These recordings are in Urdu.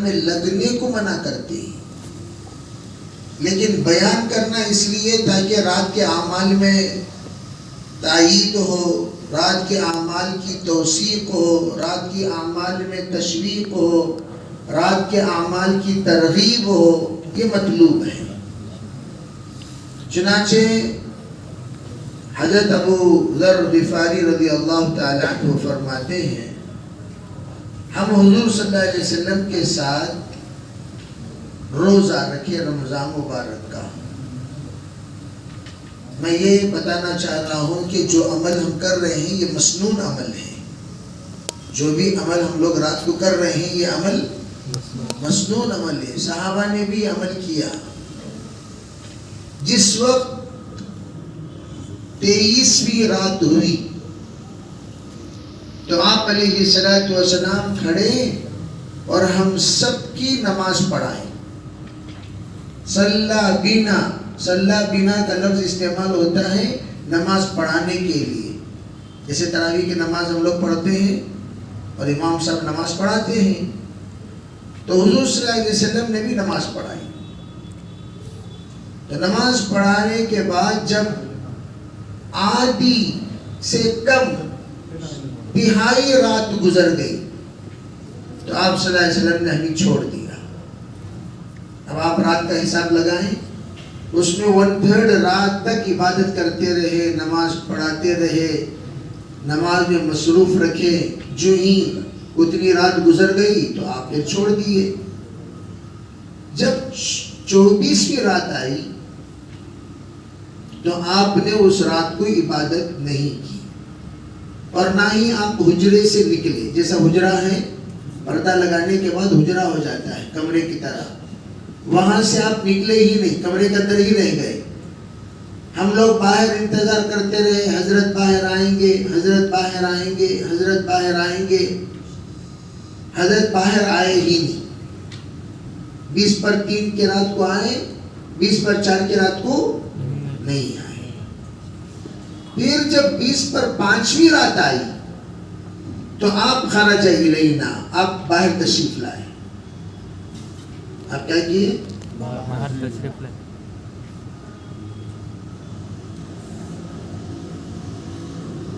میں لگنے کو منع کرتے ہیں، لیکن بیان کرنا اس لیے تاکہ رات کے اعمال میں تائید ہو، رات کے اعمال کی توثیق ہو، رات کے اعمال میں تشویق ہو، رات کے اعمال کی ترغیب ہو، یہ مطلوب ہے۔ چنانچہ حضرت ابو ذر غفاری رضی اللہ تعالیٰ عنہ فرماتے ہیں، ہم حضور صلی اللہ علیہ وسلم کے ساتھ روزہ رکھے رمضان مبارک کا۔ میں یہ بتانا چاہ رہا ہوں کہ جو عمل ہم کر رہے ہیں یہ مسنون عمل ہے، جو بھی عمل ہم لوگ رات کو کر رہے ہیں یہ عمل مسنون عمل ہے۔ صحابہ نے بھی عمل کیا۔ جس وقت 23ویں رات ہوئی تو آپ علیہ الصلوۃ والسلام کھڑے اور ہم سب کی نماز پڑھائیں۔ صلی بینا، صلی بینا کا لفظ استعمال ہوتا ہے نماز پڑھانے کے لیے، جیسے تراویح کی نماز ہم لوگ پڑھتے ہیں اور امام صاحب نماز پڑھاتے ہیں، تو حضور صلی اللہ علیہ وسلم نے بھی نماز پڑھائی۔ تو نماز پڑھانے کے بعد جب آدھی سے کم تہائی رات گزر گئی تو آپ صلی اللہ علیہ وسلم نے ہمیں چھوڑ دیا۔ اب آپ رات کا حساب لگائیں، اس میں 1/3 رات تک عبادت کرتے رہے، نماز پڑھاتے رہے، نماز میں مصروف رکھے، جو ہی اتنی رات گزر گئی تو آپ پھر چھوڑ دیے۔ جب 24ویں رات آئی تو آپ نے اس رات کو عبادت نہیں کی اور نہ ہی آپ حجرے سے نکلے۔ جیسا حجرہ ہے، پردہ لگانے کے بعد حجرہ ہو جاتا ہے کمرے کی طرح، وہاں سے آپ نکلے ہی نہیں، کمرے کے اندر ہی رہ گئے۔ ہم لوگ باہر انتظار کرتے رہے، حضرت باہر آئیں گے، حضرت باہر آئیں گے، حضرت باہر آئیں گے، حضرت باہر آئے ہی نہیں۔ 20/3 کی رات کو آئے، 20/4 کی رات کو نہیں آئے۔ پھر جب 20/5ویں رات آئی تو آپ خرج الینا، آپ باہر تشریف لائے۔ آپ کیا کیے؟ باہر تشریف لائے۔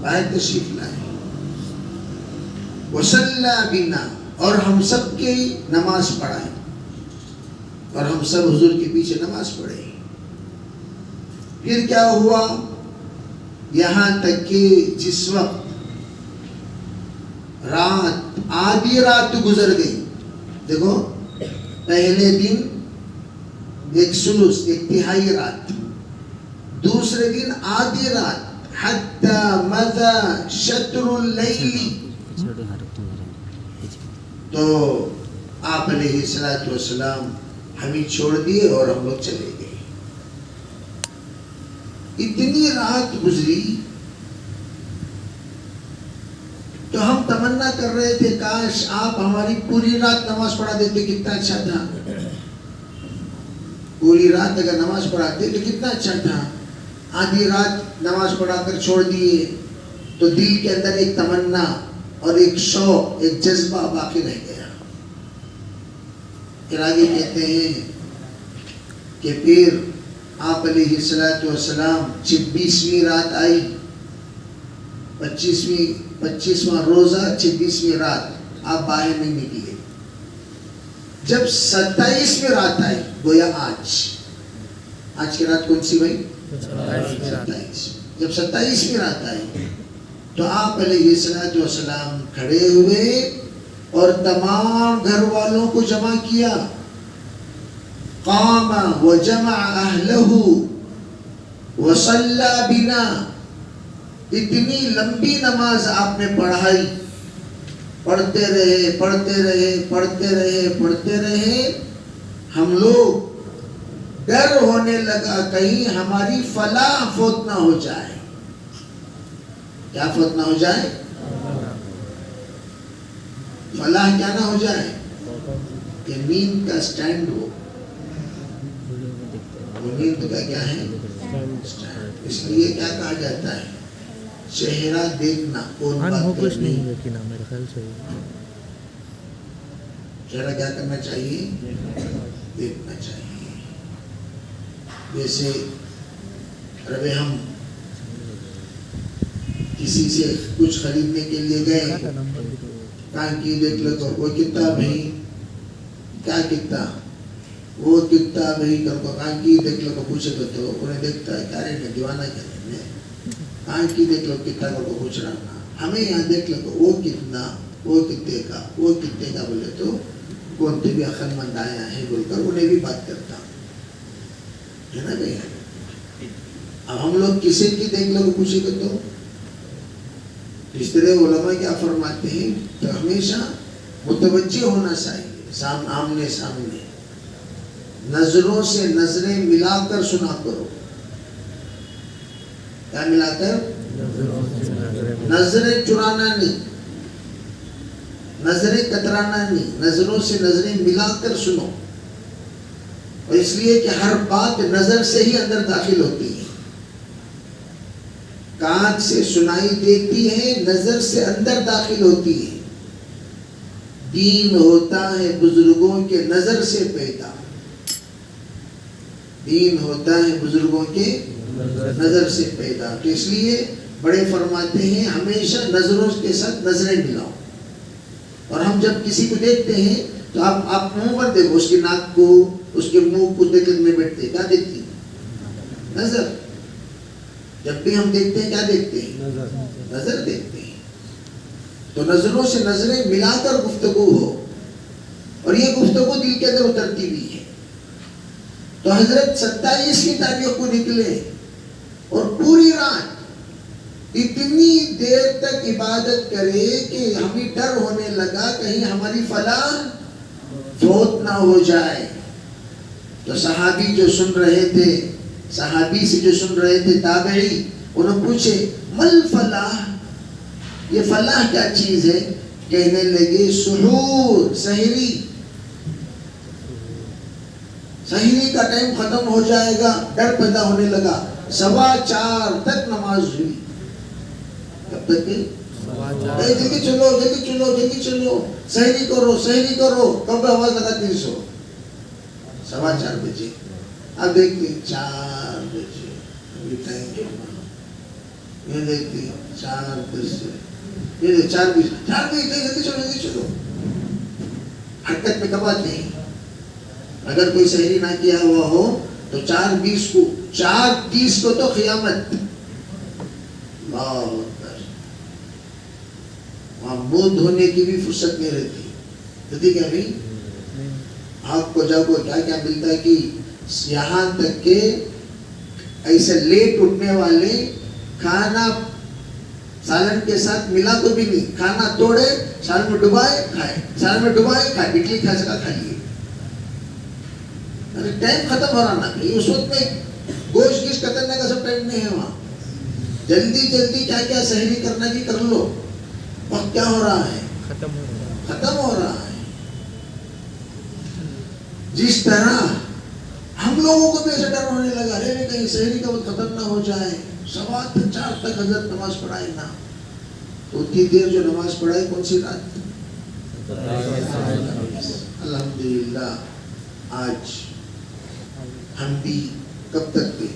باہر تشریف لائے۔ وصلی بنا، اور ہم سب کی نماز پڑھائے، اور ہم سب حضور کے پیچھے نماز پڑھے۔ پھر کیا ہوا؟ یہاں تک کہ جس وقت رات آدھی رات گزر گئی، دیکھو پہلے دن 1/3، 1/3 رات، دوسرے دن آدھی رات، حتی مضى شطر اللیل، تو آپ علیہ الصلوۃ والسلام ہمیں چھوڑ دیے اور ہم لوگ چلے گئے۔ اتنی رات گزری تو ہم تمنا کر رہے تھے کاش آپ ہماری پوری رات نماز پڑھا دیتے، کتنا اچھا تھا۔ پوری رات اگر نماز پڑھاتے تو کتنا اچھا تھا۔ آدھی رات نماز پڑھا کر چھوڑ دیے تو دل کے اندر ایک تمنا اور ایک شوق، ایک جذبہ باقی رہ گیا۔ پھر آگے کہتے ہیں کہ پھر آپ علیہ الصلوۃ والسلام 26ویں رات آئی، 25واں روزہ، 26ویں رات آپ باہر نہیں نکلے۔ جب 27ویں رات آئی، گویا آج کی رات کون سی بھائی؟ 27۔ جب 27ویں رات آئی تو آپ علیہ الصلوۃ والسلام کھڑے ہوئے اور تمام گھر والوں کو جمع کیا۔ قام وجمع اہلہ وصلی بنا، اتنی لمبی نماز آپ نے پڑھائی، پڑھتے رہے پڑھتے رہے پڑھتے رہے پڑھتے رہے، ہم لوگ ڈر ہونے لگا کہیں ہماری فلاح فوت نہ ہو جائے۔ کیا فوت نہ ہو جائے؟ فلاح کیا نہ ہو جائے؟ کہ نیند کا سٹینڈ ہو۔ نیند کا کیا ہے؟ اس لیے کیا کہا جاتا ہے؟ چہرہ دیکھنا کون بات کرنی، چہرہ کیا کرنا چاہیے؟ دیکھنا چاہیے. جیسے ربے ہم کسی سے کچھ خریدنے کے لیے گئے, کہاں کی دیکھ لو تو وہ کتنا بھائی, کیا کتنا, وہ کتنا بھائی کر کو کہاں کی دیکھ لو کو پوچھے تو انہیں دیکھتا ہے کیا رہے دیوانہ کیا رہے, کہاں کی دیکھ لو کتنا کر کو پوچھ رہا نا. ہمیں یہاں دیکھ لو وہ کتنا, وہ کتنے کا, وہ کتنے کا بولے تو کونتے بھی عقل مند آیا ہے بول کر انہیں بھی بات کرتا ہے نا بھائی. اب ہم لوگ کسی کی دیکھ لو پوچھے گا تو اس طرح علماء کیا فرماتے ہیں تو ہمیشہ متوجہ ہونا چاہیے, آمنے سامنے نظروں سے نظریں ملا کر سنا کرو. کیا ملا کر؟ نظریں چرانا نہیں, نظریں کترانا نہیں, نظروں سے نظریں ملا کر سنو. اور اس لیے کہ ہر بات نظر سے ہی اندر داخل ہوتی ہے, کان سے سنائی دیتی ہے, نظر سے اندر داخل ہوتی ہے. دین ہوتا ہے بزرگوں کے نظر سے پیدا, دین ہوتا ہے بزرگوں کے نظر سے پیدا. تو اس لیے بڑے فرماتے ہیں ہمیشہ نظروں کے ساتھ نظریں ملاؤ. اور ہم جب کسی کو دیکھتے ہیں تو آپ منہ پر دیکھو, اس کی ناک کو, اس کے منہ کو دیکھنے بیٹھتے, کیا دیکھتی؟ نظر. جب بھی ہم دیکھتے ہیں کیا دیکھتے ہیں؟ نظر دیکھتے ہیں. تو نظروں سے نظریں ملا کر گفتگو ہو, اور یہ گفتگو دل کے اندر اترتی بھی ہے. تو حضرت 27 کی تاریخ کو نکلے اور پوری رات اتنی دیر تک عبادت کرے کہ ہمیں ڈر ہونے لگا کہیں ہماری فلاح فوت نہ ہو جائے. تو صحابی جو سن رہے تھے, صحابی سے جو سن رہے تھے تابعی, انہوں پوچھے مل فلاح, یہ فلاح کیا چیز ہے؟ کہنے لگے سحور, سحری. سحری کا ٹائم ختم ہو جائے گا, ڈر پیدا ہونے لگا. 4:15 تک نماز ہوئی. کب تک کی؟ جلدی چلو, جلدی چلو, جلدی چلو, سحری کرو, سحری کرو. کب آواز لگاتی 4:15 بجے. اب دیکھتے 4 بجے, یہ دیکھتے 4:10, یہ 4:20, جلدی چلو, جلدی چلو. حرکت میں کب آتے ہیں؟ اگر کوئی سحری نہ کیا ہوا ہو تو 4:20 کو, 4:30 کو تو قیامت. اللہ اکبر. وہاں منہ دھونے کی بھی فرصت نہیں رہتی. رہتی کیا بھائی؟ آپ کو جب کیا کیا ملتا ہے کہ یہاں تک کہ ایسے لیٹ اٹھنے والے کھانا سالن کے ساتھ ملا کو بھی نہیں, کھانا توڑے, سالن میں ڈبائے کھائے, سالن میں ڈبائے کھائے, اڈلی کھا سکا کھا لیے. ٹائم ختم ہو رہا نا اس وقت میں گوشت گیش کرنے کا سب ٹائم نہیں ہے وہاں. جلدی جلدی کیا کیا سحری کرنا کی کر لو. وقت کیا ہو رہا ہے؟ ختم ہو رہا ہے. جس طرح ہم لوگوں کو بھی ایسا ڈر ہونے لگا ہے کہیں سحری کا وقت ختم نہ ہو جائے. 4:15 تک حضرت نماز پڑھائے نا. تو اتنی دیر جو نماز پڑھائی کون سی رات؟ الحمدللہ آج ہم بھی کب تک تھے؟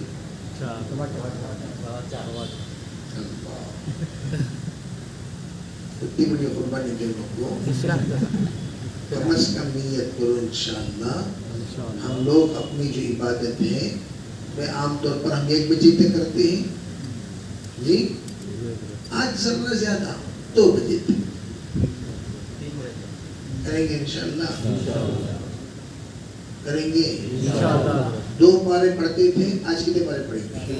اتنی بڑی قربانی دے کو کم از کم نیت کرو انشاءاللہ. ہم لوگ اپنی جو عبادت ہے میں عام طور پر ہم 1 بجے تک کرتے ہیں جی, آج ذرا زیادہ 2 بجے تک کریں گے انشاءاللہ. کریں گے 2 پارے پڑھتے تھے, آج کتنے پارے پڑھیں گے؟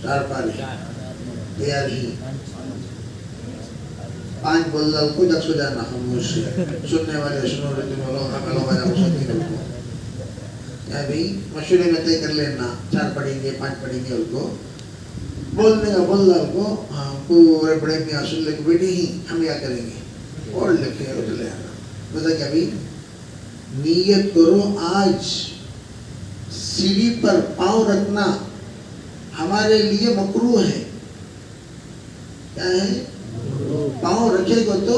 4 پارے تیار ہی. 5 بول رہا کو جب سو جانا خاموش, سننے والے سنو رہتے ہیں لوگ ہمیں لوگ یا بھائی مشورے میں طے کر لینا. 4 پڑھیں گے, 5 پڑھیں گے. ان کو بولنے کا بول رہا کو ہاں پورے بڑے میاں سن لے کو بھی نہیں, ہم کیا کریں گے اور لکھے لے آنا. بتا کیا بھائی نیت کرو آج سیڑھی پر پاؤں رکھنا ہمارے لیے مکروہ ہے. کیا ہے؟ پاؤں رکھے گا تو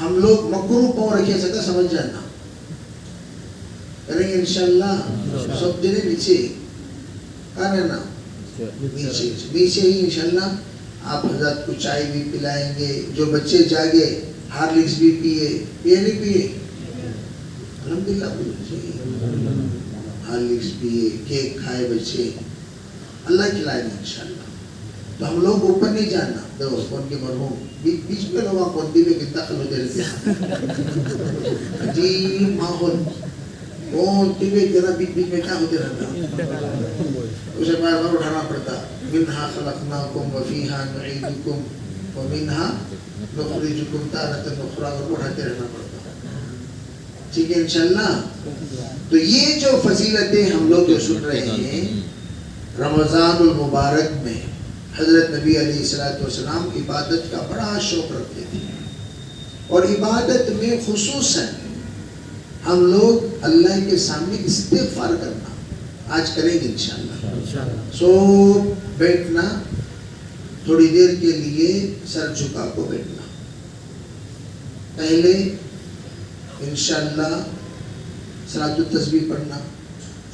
ہم لوگ مکرو پاؤں رکھے سکتا سمجھ جانا کریں گے انشاءاللہ سب جنے نیچے کہاں رہنا نیچے ہی انشاءاللہ آپ حضرات کو چائے بھی پلائیں گے جو بچے جاگے ہارلکس بھی پیے نہیں پیے الحمدللہ ہارلکس پیے کیک کھائے بچے اللہ کھلائے گا انشاءاللہ تو ہم لوگ اوپر نہیں جانا دو کون کے مرحوم بیچ میں لوگ کون دی میں کتنا خل ہوتے رہتے عجیب ماحول کون تی میں تیرا بیچ میں کیا ہوتے رہتا اسے بار بار اٹھانا پڑتا منہا خلقناکم وفیہا نعیدکم ومنہا نخرجکم تارۃ اخری اور اٹھاتے رہنا پڑتا ٹھیک ہے انشاءاللہ تو یہ جو فضیلتیں ہم لوگ جو سن رہے ہیں رمضان المبارک میں حضرت نبی علیہ السلام عبادت کا بڑا شوق رکھتے تھے اور عبادت میں خصوصاً ہم لوگ اللہ کے سامنے استغفار کرنا آج کریں گے انشاءاللہ سو بیٹھنا تھوڑی دیر کے لیے سر جھکا کو بیٹھنا پہلے انشاءاللہ صلاۃ التسبیح پڑھنا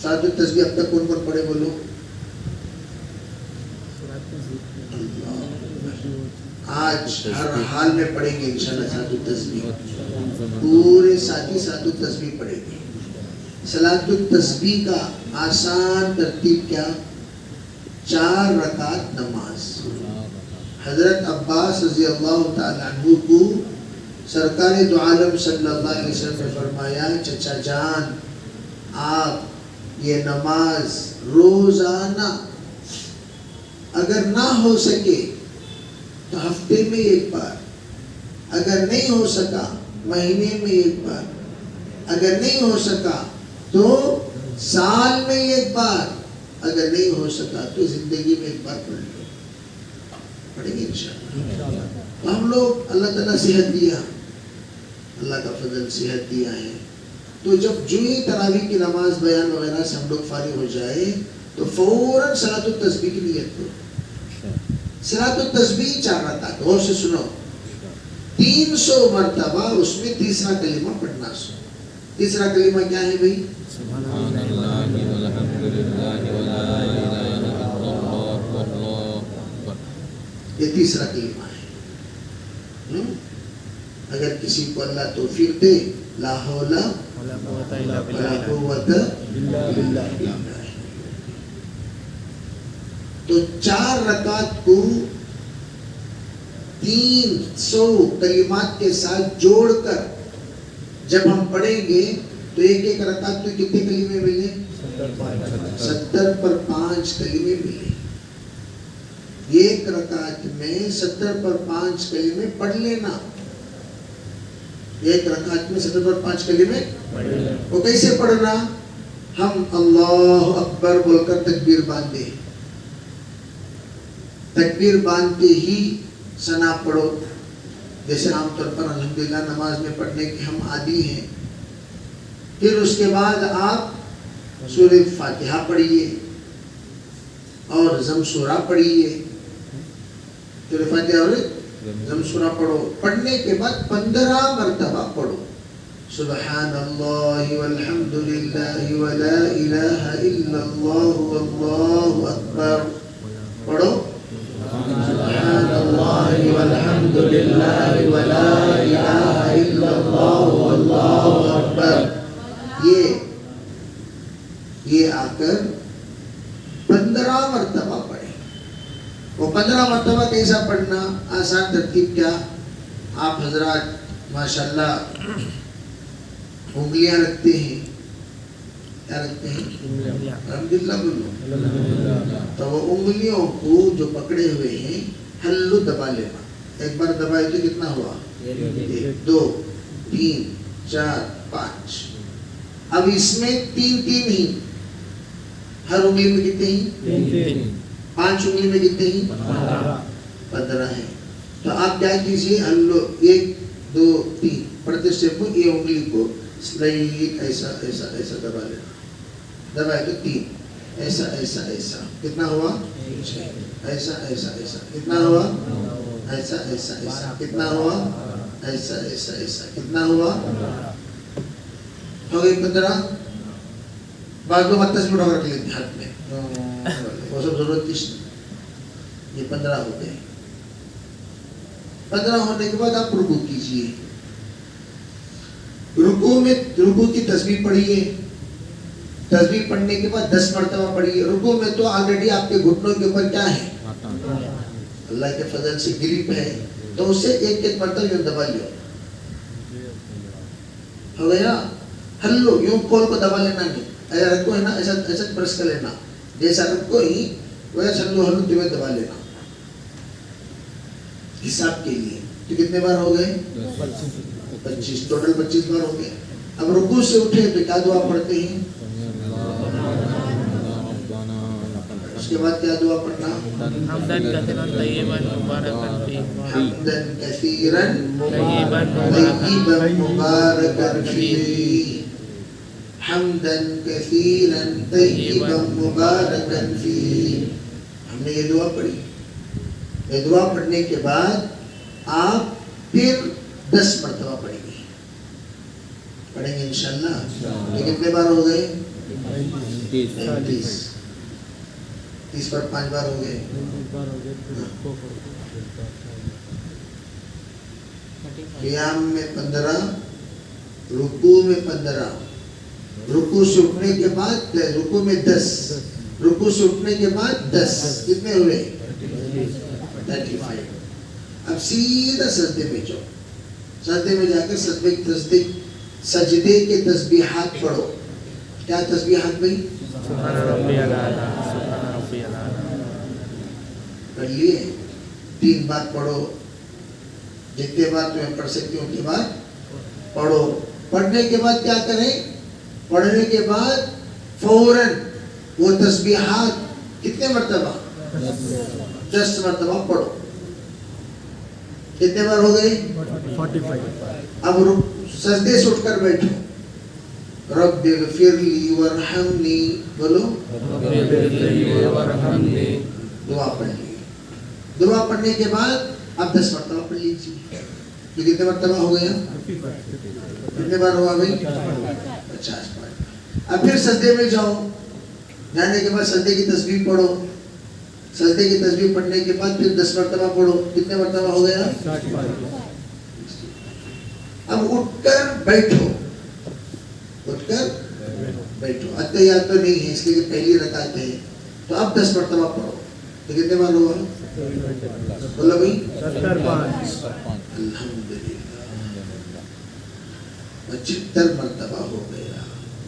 صلاۃ التسبیح اب تک کون کون پڑھے بولو آج ہر حال میں پڑھیں گے انشاءاللہ صلاۃ التسبیح پورے ساتھی صلاۃ التسبیح پڑھیں گے صلاۃ التسبیح کا آسان ترتیب کیا 4 رکعت نماز حضرت عباس رضی اللہ تعالی عنہ کو سرکار دو عالم صلی اللہ علیہ وسلم نے فرمایا چچا جان آپ یہ نماز روزانہ اگر نہ ہو سکے تو ہفتے میں ایک بار اگر نہیں ہو سکا مہینے میں ایک بار اگر نہیں ہو سکا تو سال میں ایک بار اگر نہیں ہو سکا تو زندگی میں ایک بار پڑھ لو پڑھیں گے انشاءاللہ تو ہم لوگ اللہ تعالیٰ صحت دیا اللہ کا فضل صحت دیا ہے تو جب جو ہی تراویح کی نماز بیان وغیرہ سے ہم لوگ فارغ ہو جائے تو فوراً صلاۃ التسبیح کی نیت کرو صلاۃ التسبیح 4 رکعت غور سے سنو 300 مرتبہ اس میں تیسرا کلمہ پڑھنا تیسرا کلمہ کیا ہے بھائی سبحان اللہ والحمدللہ ولا الہ الا اللہ واللہ اکبر یہ تیسرا کلمہ ہے اگر کسی کو اللہ توفیق دے لا حول ولا قوت الا باللہ تو 4 رکعت کو 300 کلمات کے ساتھ جوڑ کر جب ہم پڑھیں گے تو ایک رکعت تو کتنے کلمے ملے 70 پر 5 کلمے ملے ایک رکعت میں 70 پر 5 کلمے پڑھ لینا ایک رکعت میں 70 پر 5 کلمے وہ کیسے پڑھنا ہم اللہ اکبر بول کر تکبیر باندھے تکبیر باندھتے ہی ثنا پڑھو جیسے عام طور پر الحمدللہ نماز میں پڑھنے کے ہم عادی ہیں پھر اس کے بعد آپ سورہ فاتحہ پڑھیے اور ضم سورہ پڑھیے سورہ فاتحہ اور ضم سورہ پڑھو پڑھنے کے بعد 15 مرتبہ پڑھو سبحان اللہ والحمدللہ ولا الہ الا اللہ واللہ اکبر پڑھو سبحان اللہ والحمدللہ ولا الہ الا اللہ واللہ اکبر یہ آ کر 15 مرتبہ پڑھیں وہ 15 مرتبہ کیسا پڑھنا آسان ترتیب کیا آپ حضرات ماشاءاللہ انگلیاں رکھتے ہیں کیا رکھتے ہیں الحمدللہ بولو تو وہ انگلیوں کو جو پکڑے ہوئے ہیں ہلو دبا لینا ایک بار دبائے تو کتنا ہوا 1 2 3 4 5 اب اس میں 3 ہی ہر انگلی میں کتنے ہی 5 انگلی میں کتنے ہی 15 ہیں تو آپ کیا کیجئے ہلو 1 2 3 پڑھتے اسٹیپ میں یہ انگلی کو سلائٹ ایسا ایسا ایسا دبا لینا دبائے تو 3 ایسا ایسا ایسا کتنا ہوا ایسا ایسا ایسا کتنا ہوا ایسا ایسا ایسا کتنا ہوا ایسا ایسا ایسا. کتنا ہوا؟ ہو گئی 15. بعض لوگ تسبیح اٹھا کر کے لیتے ہاتھ میں، وہ سب ضرورت نہیں. یہ 15 ہو گئے. 15 ہونے کے بعد آپ رکوع کیجئے. رکوع کی تسبیح پڑھیے. تسبیح پڑھنے کے بعد 10 مرتبہ پڑھیے. رکوع میں تو آلریڈی آپ کے گھٹنوں کے اوپر کیا ہے؟ اللہ کے فضل سے گریپ ہے، تو اسے ایک ایک مرتبہ یوں دبا لو. ہو گیا؟ ہلو یوں کھول کو دبا لینا نہیں. ایسا رکھو ہے نا، ایسا ایسا پریس کر لینا. جیسا رکھو ہی ویسا ہلو ہلو تمہیں دبا لینا حساب کے لیے. تو کتنے بار ہو گئے؟ 25. ٹوٹل 25 بار ہو گئے. اب رکوع سے اٹھے تو کیا دعا پڑھتے ہیں؟ اس کے بعد کیا دعا پڑھنا؟ حمدن کثیرا طیبا مبارکا فیہ. حمدن کثیرا طیبا مبارکا فیہ. حمدن کثیرا طیبا مبارکا فیہ. ہم نے یہ دعا پڑھی. یہ دعا پڑھنے کے بعد آپ پھر 10 مرتبہ پڑھیں گے. پڑھیں گے انشاءاللہ. یہ کتنے بار ہو گئے؟ 30. 30 پر 5 بار ہو گئے. قیام میں 15، رکوع میں 15، رکوع سے اٹھنے کے بعد رکوع میں 10، رکوع سے اٹھنے کے بعد 10. کتنے ہوئے؟ 35. اب سیدھا سجدے میں جاؤ. سجدے میں جا کر سجدے کے تسبیحات پڑھو. کیا تسبیحات بھائی؟ سبحان ربی الاعلیٰ، سبحان ربی الاعلیٰ. پڑھ لیے؟ 3 بار پڑھو. جتنے بار تمہیں پڑھ سکتے ہو اتنے بار پڑھو. پڑھنے کے بعد کیا کریں؟ پڑھنے کے بعد فوراً وہ تسبیحات کتنے مرتبہ؟ 10 مرتبہ پڑھو. کتنے بار ہو گئے؟ 45. اب سجدے سے اٹھ کر بیٹھو. رب اغفر لی ورحمنی بولو. دعا پڑھ لی. دعا پڑھنے کے بعد اب 10 مرتبہ پڑھ لیجیے. یہ کتنے مرتبہ ہو گیا؟ کتنے بار ہوا بھائی؟ 50 بار. اب پھر سجدے میں جاؤ. جانے کے بعد سجدے کی تسبیح پڑھو. سجدے کی تسبیح پڑھنے کے بعد پھر 10 مرتبہ پڑھو. کتنے مرتبہ ہو گیا؟ 60. اب اٹھ کر بیٹھو. اٹھ کر بیٹھو. اتحیات تو نہیں ہے اس لیے پہلی رکعت ہے تو اب 10 مرتبہ پڑھو. تو کتنے بار ہوا؟ بولو بھائی. 75. الحمدللہ 75 مرتبہ ہو گیا.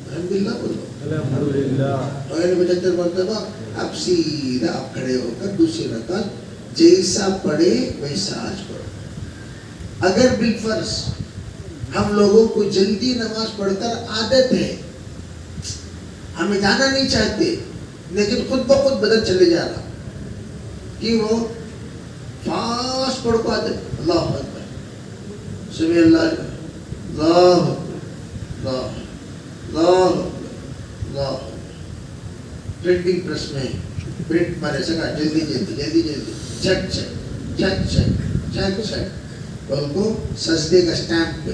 الحمدللہ بولو. الحمدللہ. 75 مرتبہ. اب سیدھا آپ کھڑے ہو کر دوسری رکعت جیسا پڑھے ویسا آج پڑھو. اگر بالفرض ہم لوگوں کو جلدی نماز پڑھ کر عادت ہے، ہمیں جانا نہیں چاہتے لیکن خود بخود بدل چلے جا رہا کہ وہ فاسٹ پڑھ کو عادت. اللہ اکبر، سمع اللہ، اللہ اللہ اللہ اللہ. پرنٹنگ پریس میں پرنٹ مارے سکا جلدی جلدی جلدی جلدی check check check check check check. بول کو سجدے کا سٹیمپ پہ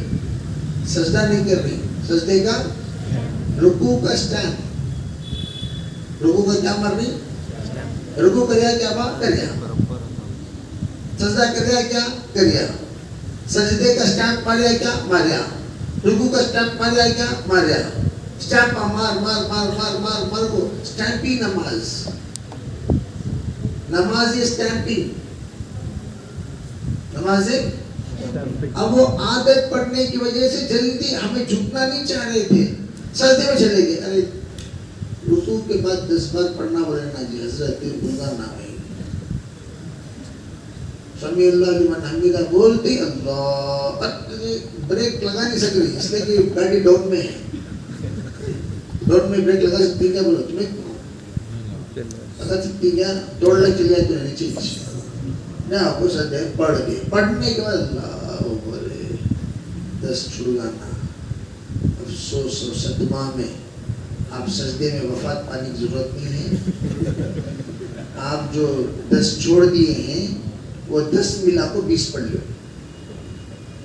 سجدہ نہیں کر رہی، سجدے کا رکوع کا سٹیمپ. رکوع کا کیا مر رہی؟ رکوع کریا کیا با کریا، سجدہ کریا کیا کریا. سجدے کا سٹیمپ ماریا کیا ماریا، رکوع کا سٹیمپ ماریا کیا ماریا. سٹیمپ مار مار مار مار مار مار کو سٹیمپی نماز. نماز سٹیمپنگ نماز. اب وہ عادت پڑھنے کی وجہ سے جلدی ہمیں جھکنا نہیں چاہ رہے تھے، سجدے میں چلے گئے. ارے رکوع کے بعد 10 بار پڑھنا بولنا جی حضرت گناہ نہ ہے. سمیع اللہ لمن حمیدہ بولتے اللہ. بریک لگا نہیں سک رہی اس لیے کہ گاڑی ڈاؤن میں ہے. ڈاؤن میں بریک لگا سکتی کیا؟ بولو تمہیں لگا سکتی کیا؟ دوڑ لگ چلی جائے تو رہنی چاہیے نہ. آپ کو سجدے پڑھ گئے. پڑھنے کے بعد اللہ بولے 10 چھڑانا. افسوس و صدمہ میں آپ سجدے میں وفات پانے کی ضرورت نہیں ہے. آپ جو 10 چھوڑ دیے ہیں وہ 10 ملا کو 20 پڑھ لو.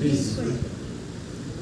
20,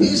20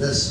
10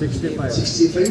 65।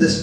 10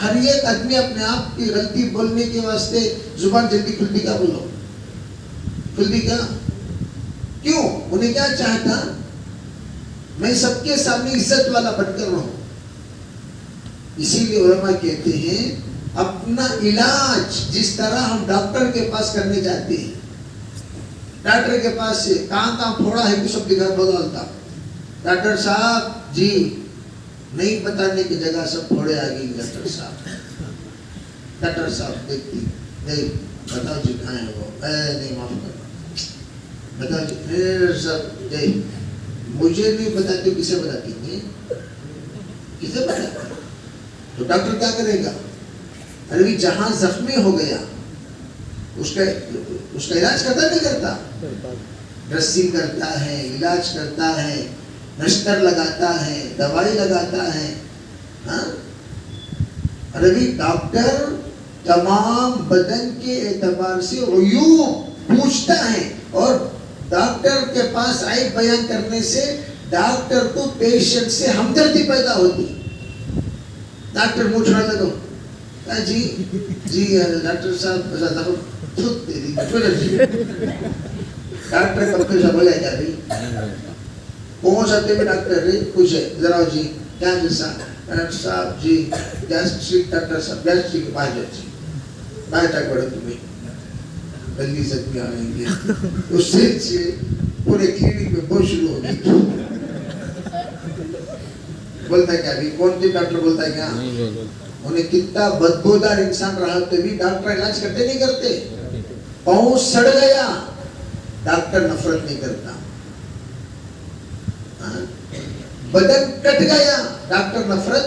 ہر ایک آدمی اپنے آپ کی غلطی بولنے کے واسطے زبان جلدی کھلتی کا بولو، کھلتی کا کیوں؟ انہیں کیا چاہتا؟ میں سب کے سامنے عزت والا بن کر رہوں. اسی لیے علماء کہتے ہیں اپنا علاج جس طرح ہم ڈاکٹر کے پاس کرنے جاتے ہیں، ڈاکٹر کے پاس سے کہاں پھوڑا ہے کہ سب دکھا بدلتا، ڈاکٹر صاحب جی نہیں بتانے کی جگہ سب پھوڑے آ گئی. ڈاکٹر صاحب دیکھتی نہیں، بتاؤ جی کہاں ہے وہ، نہیں معاف کرنا، بتاؤ جی پھر سب جی مجھے نہیں بتاتی، کسے بتاتی ہیں؟ کسے بتاتی؟ تو ڈاکٹر کیا کرے گا؟ ارے جہاں زخمی ہو گیا اس کا علاج کرتا نہیں کرتا؟ ڈریسنگ کرتا ہے، علاج کرتا ہے، نشتر لگاتا ہے، دوائی لگاتا ہے. ارے ڈاکٹر تمام بدن کے اعتبار سے عیوب پوچھتا ہے، اور ڈاکٹر کے پاس عیب بیان کرنے سے ڈاکٹر کو پیشنٹ سے ہمدردی پیدا ہوتی. ڈاکٹر منہ چھوڑا لگو، جی جی ڈاکٹر صاحب ڈاکٹر کب کے سب ہو جائے گا بھائی کون سا میں ڈاکٹر ہے کچھ ہے ذرا جی کیا جیسا ڈاکٹر صاحب جی گیسٹرک، ڈاکٹر صاحب گیسٹرک کے پاس جاتی باہر تک بڑھے تمہیں گلی زخمی آئیں گے. اس سے پورے کلینک میں بہت شروع ہوگی. بولتا ہے کیا بھی کون سی ڈاکٹر بولتا ہے کیا؟ انہیں کتنا بدبودار انسان رہا تو بھی ڈاکٹر علاج کرتے نہیں کرتے. پاؤں سڑ گیا ڈاکٹر نفرت نہیں کرتا، بدن کٹ گیا ڈاکٹر نفرت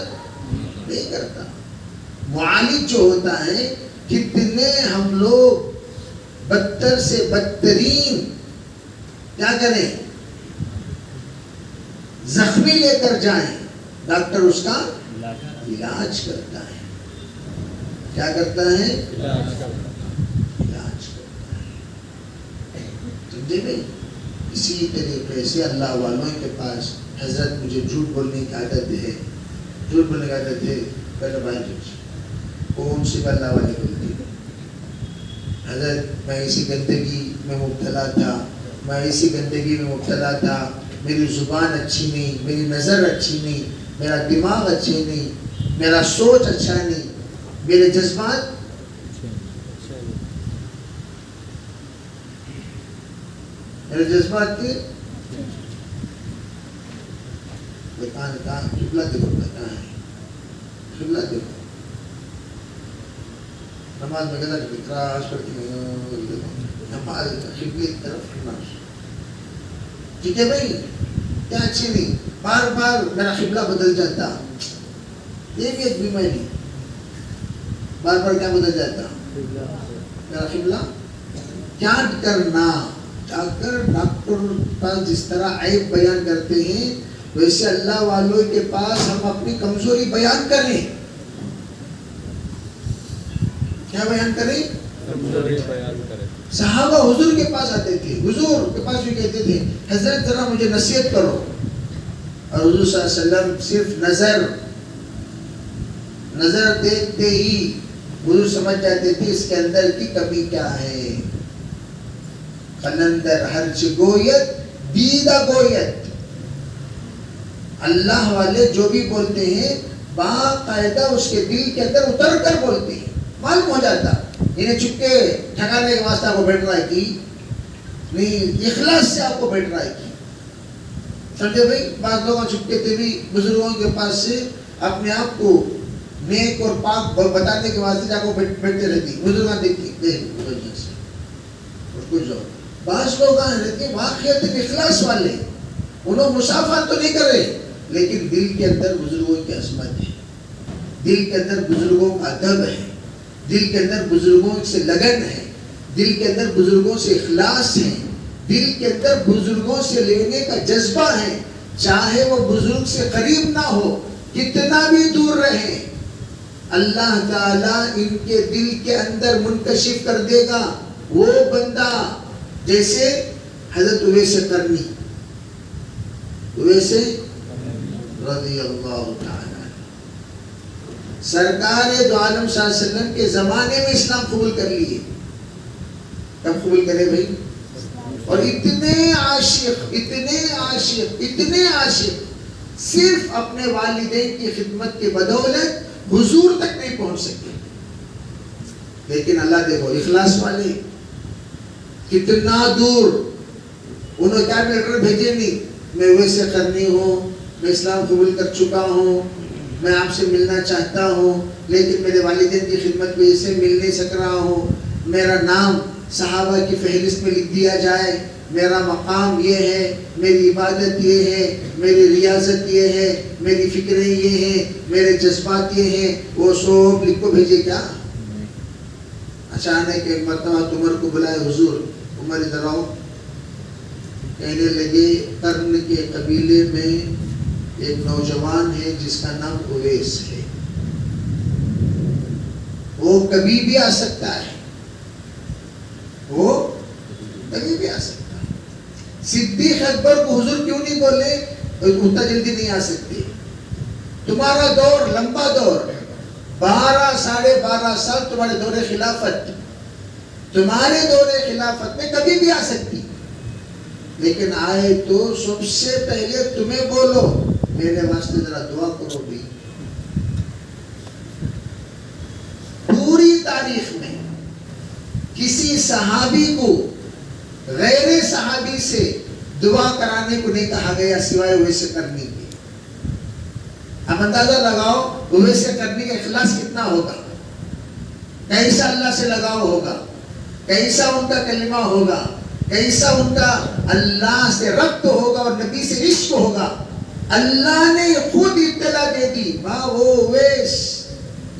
نہیں کرتا. معالج جو ہوتا ہے کتنے ہم لوگ بدتر سے بدترین کیا کریں زخمی لے کر جائیں، ڈاکٹر اس کا علاج کرتا ہے. کیا کرتا ہے؟ علاج کرتا ہے. سمجھے بھائی؟ اسی طریقے سے اللہ والوں کے پاس حضرت مجھے جھوٹ بولنے کی عادت ہے، جھوٹ بولنے کی عادت ہے. پہلے بھائی کون سی اللہ والے بولتی حضرت میں اسی گندگی میں مبتلا تھا، میں اسی گندگی میں مبتلا تھا، میری زبان اچھی نہیں، میری نظر اچھی نہیں، میرا دماغ اچھے نہیں، میرا سوچ اچھا نہیں، میرے جذبات کی کہاں قبلہ دیکھو کہاں ہے، قبلہ دیکھو. نماز میں کہتا ہے تراش کرتی نماز قبلے کی طرف نماز. ٹھیک ہے بھائی کیا اچھی نہیں، بار بار میرا قبلہ بدل جاتا، یہ بھی ایک بیماری. بار بار کیا بدل جاتا میرا قبلہ. کیا کرنا؟ جا کر ڈاکٹر کا جس طرح عیب بیان کرتے ہیں ویسے اللہ والوں کے پاس ہم اپنی کمزوری بیان کریں. کیا بیان کریں؟ کمزوری بیان کریں. صحابہ حضور کے پاس آتے تھے، حضور کے پاس بھی کہتے تھے حضرت ذرا مجھے نصیحت کرو، اور حضور صلی اللہ علیہ وسلم صرف نظر دیکھتے ہی حضور سمجھ جاتے تھے اس کے اندر کی کمی کیا ہے. قلندر ہرچ گویت دیدہ گویت. اللہ والے جو بھی بولتے ہیں باقاعدہ اس کے دل کے اندر اتر کر بولتے ہیں، معلوم ہو جاتا. انہیں چپکے ٹھکانے کے واسطے آپ کو بیٹھ رہا ہے کی نہیں، اخلاص سے آپ کو بیٹھ رہا ہے کی. سمجھے بھائی؟ بعض لوگ چپکے تھے بھی بزرگوں کے پاس سے اپنے آپ کو نیک اور پاک بتانے کے واسطے جا کو بیٹھتے رہتی بزرگاں دیکھتی بعض لوگ رہتے واقعات اخلاص والے، انہوں مسافات تو نہیں کر رہے لیکن دل کے اندر بزرگوں کی عظمت ہے، دل کے اندر بزرگوں کا ادب ہے، دل کے اندر بزرگوں سے لگن ہے، دل کے اندر بزرگوں سے اخلاص ہے، دل کے اندر بزرگوں سے لینے کا جذبہ ہے. چاہے وہ بزرگ سے قریب نہ ہو، کتنا بھی دور رہے، اللہ تعالیٰ ان کے دل کے اندر منکشف کر دے گا وہ بندہ. جیسے حضرت اویس قرنی، اویس رضی اللہ تعالیٰ سرکار دو عالم صلی اللہ علیہ وسلم کے زمانے میں اسلام قبول کر لیے. کب قبول کرے بھائی؟ اور اتنے عاشق صرف اپنے والدین کی خدمت کے بدولت حضور تک نہیں پہنچ سکے. لیکن اللہ دیکھو اخلاص والے کتنا دور. انہوں کیا لیٹر بھیجے نہیں، میں ویسے کرنی ہوں، میں اسلام قبول کر چکا ہوں، میں آپ سے ملنا چاہتا ہوں، لیکن میرے والدین کی خدمت میں اسے مل نہیں سک رہا ہوں، میرا نام صحابہ کی فہرست میں لکھ دیا جائے، میرا مقام یہ ہے، میری عبادت یہ ہے، میری ریاضت یہ ہے، میری فکریں یہ ہیں، میرے جذبات یہ ہیں، وہ سب لکھ کو بھیجے کیا؟ اچانک ایک مرتبہ عمر کو بلائے، حضور عمر ادھر آؤ. کہنے لگے قرن کے قبیلے میں ایک نوجوان ہے جس کا نام اویس ہے، وہ کبھی بھی آ سکتا ہے، وہ کبھی بھی آ سکتا ہے. صدیق اکبر کو حضور کیوں نہیں بولے اتنا جلدی نہیں آ سکتے؟ تمہارا دور لمبا دور، 12 سال تمہارے دور خلافت، تمہارے دور خلافت میں کبھی بھی آ سکتی، لیکن آئے تو سب سے پہلے تمہیں بولو، میرے واسطے ذرا دعا کرو بھی. پوری تاریخ میں کسی صحابی کو غیر صحابی سے دعا کرانے کو نہیں کہا گیا سوائے ویسے کرنے کے. اب اندازہ لگاؤ ویسے کرنے کا اخلاص کتنا ہوگا، کیسا اللہ سے لگاؤ ہوگا، کیسا ان کا کلمہ ہوگا، کیسا ان کا اللہ سے ربط ہوگا اور نبی سے عشق ہوگا. اللہ نے خود اطلاع دے دی، وہ اویس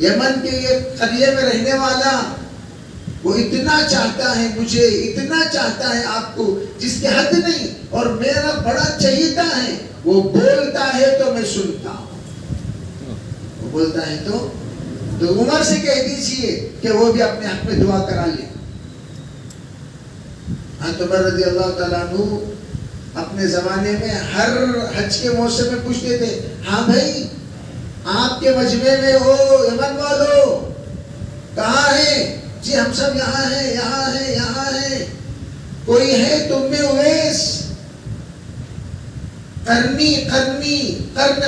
یمن کے ایک قریے میں رہنے والا، وہ اتنا چاہتا ہے مجھے، اتنا چاہتا ہے آپ کو جس کی حد نہیں، اور میرا بڑا چہیتا ہے. وہ بولتا ہے تو میں سنتا ہوں، وہ بولتا ہے تو عمر سے کہہ دیجئے کہ وہ بھی اپنے حق میں دعا کرا لے. عمر رضی اللہ تعالیٰ عنہ اپنے زمانے میں ہر حج کے موسم میں پوچھتے تھے، ہاں بھائی آپ کے مجمع میں ہو یمن والو کہاں ہیں؟ جی ہم سب یہاں ہیں، یہاں ہیں، یہاں ہیں. کوئی ہے تم میں اویس؟ قرن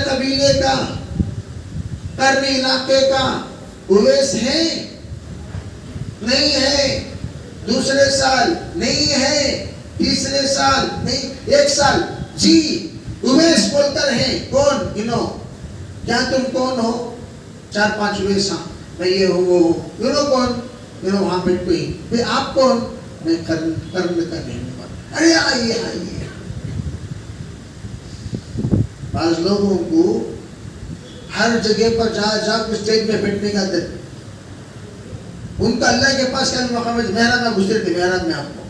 قبیلے کا، قرن علاقے کا اویس ہے؟ نہیں ہے. دوسرے سال نہیں ہے، تیسرے سال نہیں، 1 سال جی اویس بول کر ہیں. کون گنو؟ کیا تم کون ہو؟ 4-5 اویس. ہاں میں یہ ہوں وہ ہوں. گنو کون؟ گنو وہاں بیٹھ کوئی. پھر آپ کون؟ میں قرن کا رہنے والا. ارے آئیے. بعض لوگوں کو ہر جگہ پر جا اسٹیج میں بیٹھنے کا عادت، ان کا اللہ کے پاس کیا مقام ہے؟ محراب میں گزرے تھے، محراب میں آپ کو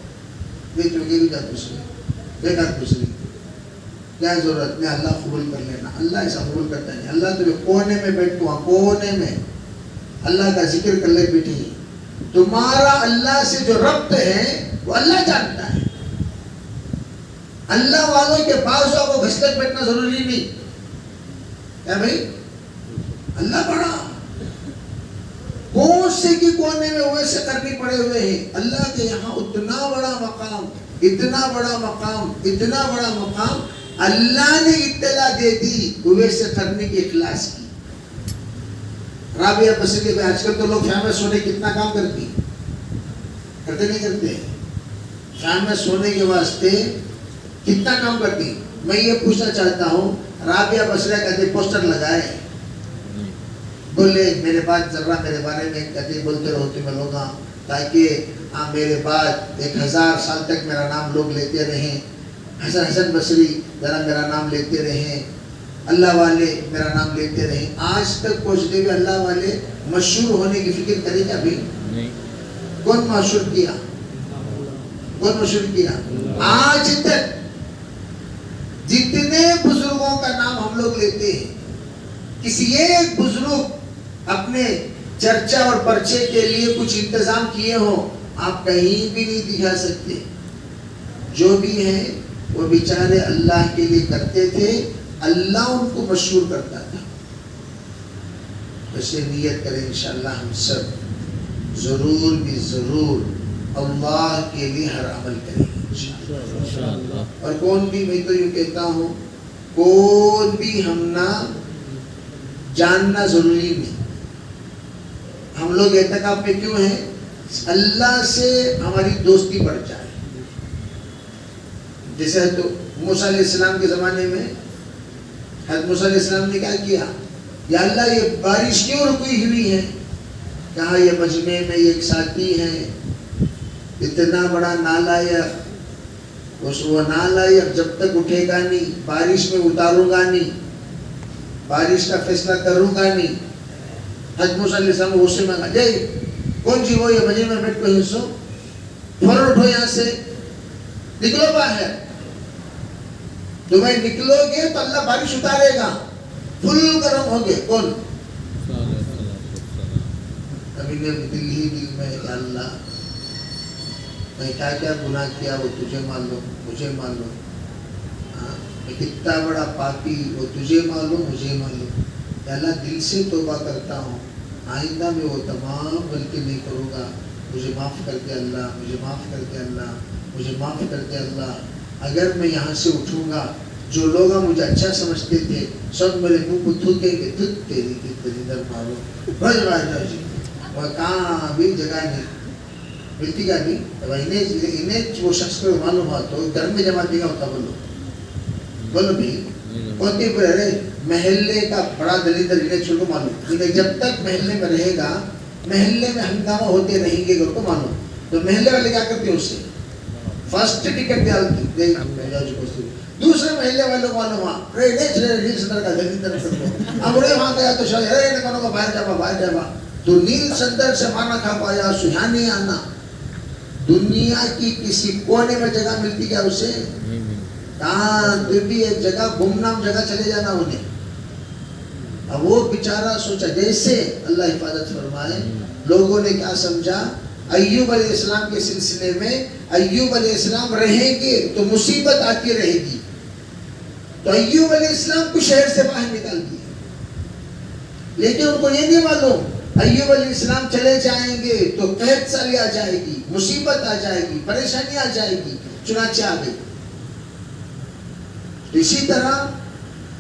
یہ چونکہ بھی جات دوسری کیا ضرورت میں اللہ قبول کر لینا. اللہ ایسا قبول کرتا نہیں. اللہ تو کونے میں بیٹھ کو، کونے میں اللہ کا ذکر کر لے بیٹھی. تمہارا اللہ سے جو ربط ہے وہ اللہ جانتا ہے. اللہ والوں کے پاس آپ کو گھس تک بیٹھنا ضروری نہیں. کیا بھائی؟ اللہ بڑا کون سے کی کونے میں ویسے کرنی پڑے ہوئے ہیں. اللہ کے یہاں اتنا بڑا مقام، اتنا بڑا مقام، اتنا بڑا مقام اللہ نے اطلاع دے دی ویسے کرنے کی اخلاص کی. رابعہ بصری میں آج کل تو لوگ فیمس ہونے کتنا کام کرتے نہیں کرتے؟ فیمس ہونے کے واسطے کتنا کام کرتی. میں یہ پوچھنا چاہتا ہوں، رابعہ بصری کہتے پوسٹر لگائے، بولے میرے بعد ذرا میرے بارے میں کہتے بولتے رہو تمہیں لوگ، تاکہ میرے بعد 1000 سال تک میرا نام لوگ لیتے رہیں. حسن بصری ذرا میرا نام لیتے رہیں، اللہ والے میرا نام لیتے رہیں. آج تک پہنچتے ہوئے اللہ والے مشہور ہونے کی فکر کرے گا بھی؟ کون مشہور کیا؟ کون مشہور کیا؟ آج تک جتنے بزرگوں کا نام ہم لوگ لیتے ہیں، کسی ایک بزرگ اپنے چرچا اور پرچے کے لیے کچھ انتظام کیے ہوں آپ کہیں بھی نہیں دکھا سکتے. جو بھی ہیں وہ بیچارے اللہ کے لیے کرتے تھے، اللہ ان کو مشہور کرتا تھا. اسے نیت کریں انشاءاللہ ہم سب ضرور بھی ضرور اللہ کے لیے ہر عمل کریں گے انشاءاللہ. اور کون بھی، میں تو یوں کہتا ہوں، کون بھی ہم نہ جاننا ضروری نہیں. ہم لوگ اعتکاف میں کیوں ہیں؟ اللہ سے ہماری دوستی بڑھ جائے. جیسے موسیٰ علیہ السلام کے زمانے میں حضرت موسیٰ علیہ السلام نے کیا کیا؟ یا اللہ یہ بارش کیوں رکی ہوئی ہے؟ کہا یہ مجمع میں ایک ساتھی ہے اتنا بڑا نالائق، وہ نالائق جب تک اٹھے گا نہیں بارش میں اتاروں گا نہیں، بارش کا فیصلہ کروں گا نہیں. حضرت موسیٰ علیہ السلام غصے میں آ جائے کون سی وہ یہ مجمع میں بیٹھ کو حصو، فوراً اٹھو یہاں سے، نکلو باہر. تمہیں نکلو گے تو اللہ بارش اتارے گا. فل گرم ہو گئے. کون؟ ابھی نے دل ہی دل میں کہ اللہ میں کیا کیا گناہ کیا وہ تجھے معلوم، مجھے معلوم. میں کتنا بڑا پاپی وہ تجھے معلوم، مجھے معلوم. کہ اللہ دل سے توبہ کرتا ہوں، آئندہ میں وہ تمام غلطی نہیں کروں گا. مجھے معاف کر دے اللہ، مجھے معاف کر دے اللہ، مجھے معاف کر دے اللہ. اگر میں یہاں سے اٹھوں گا جو لوگ مجھے اچھا سمجھتے تھے سب میرے منہ کو تھوکیں گے، تھک تیری کتنی در مارو بھائی بھائی جی. اور کہاں بھی جگہ نہیں ملتی کا نہیں. انہیں وہ شخص کو معلوم ہوا تو گھر میں جمع دیا ہوتا. بولو بولو بھی کون سی رہے محلے کا بڑا دلیدر انہیں چھوڑ کو معلوم. جب تک محلے میں رہے گا محلے میں ہنگامہ ہوتے رہیں گے گھر کو معلوم. تو محلے والے کیا کرتے ہیں اس سے فرسٹ ٹکٹ ڈالتے، دوسرے محلے والوں کو معلوم ہوا وہاں گیا تو شاید باہر جا باہر جا. تو نیل سندر سے مانا کھا پایا سہانی آنا. دنیا کی کسی کونے میں جگہ ملتی کیا اسے؟ کہاں تو بھی ایک جگہ گمنام جگہ چلے جانا انہیں. اب وہ بیچارہ سوچا جیسے اللہ حفاظت فرمائے. لوگوں نے کیا سمجھا؟ ایوب علیہ السلام کے سلسلے میں ایوب علیہ السلام رہیں گے تو مصیبت آتی رہے گی. تو ایوب علیہ السلام کو شہر سے باہر نکال دیا. لیکن ان کو یہ نہیں معلوم ایوب علیہ السلام چلے جائیں گے تو قحط سالی آ جائے گی، مصیبت آ جائے گی، پریشانی آ جائے گی. چنانچہ آ گئی. اسی طرح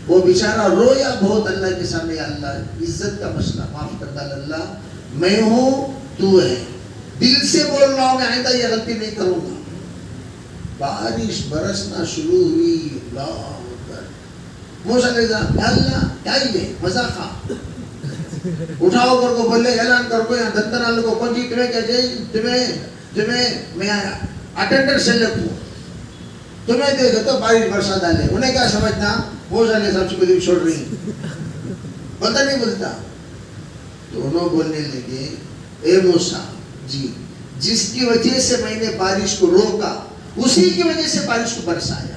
وہ بیچارہ رویا بہت اللہ کے سامنے. یا اللہ عزت کا مسئلہ معاف کر دے اللہ، میں ہوں تو ہے، دل سے بول رہا ہوں میں آئندہ یہ غلطی نہیں کروں گا. بارش برسنا شروع ہوئی. اللہ اکبر. موسیٰ علیہ السلام اللہ کیا یہ مذاق اٹھاؤ کر کو بولے اعلان کر کو یہاں دندن والوں کو کون جی تمہیں کیا چاہیے؟ تمہیں میں اٹینڈر سے لکھوں، تمہیں دیکھو تو بارش برسا ڈالے. انہیں کیا سمجھنا موسیٰ علیہ السلام سے کوئی چھوڑ رہی بولتا نہیں بولتا. تو انہوں بولنے لگے اے موسیٰ جی جس کی وجہ سے میں نے بارش کو روکا اسی کی وجہ سے بارش کو برسایا.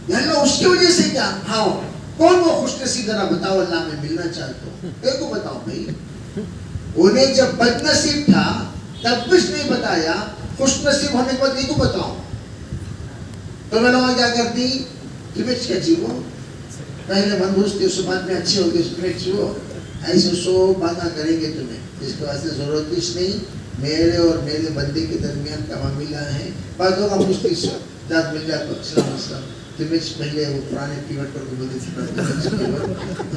یا اللہ اس کی وجہ سے کیا؟ ہاں کون وہ خوش نصیب ذرا بتاؤ اللہ میں ملنا چاہتا ہوں. ایک کو بتاؤ بھائی. انہیں جب بد نصیب تھا تب کچھ نہیں بتایا، خوش نصیب ہونے کے بعد ایک کو بتاؤ تو میں نے کیا کرتی؟ تمہیں کیا چاہیے؟ پہلے منحوس تھی اس بات میں اچھے ہوگی، تمہیں چاہیے ایسے سو باتیں کریں گے تمہیں، اس کے واسطے ضرورت کچھ نہیں. میرے اور میرے بندے کے درمیان کا معاملہ ہے. باتوں کا مشکل سے جات مل جائے تو السلام السلام. تمہیں پہلے وہ پرانے پیوٹ پر بولتے تھے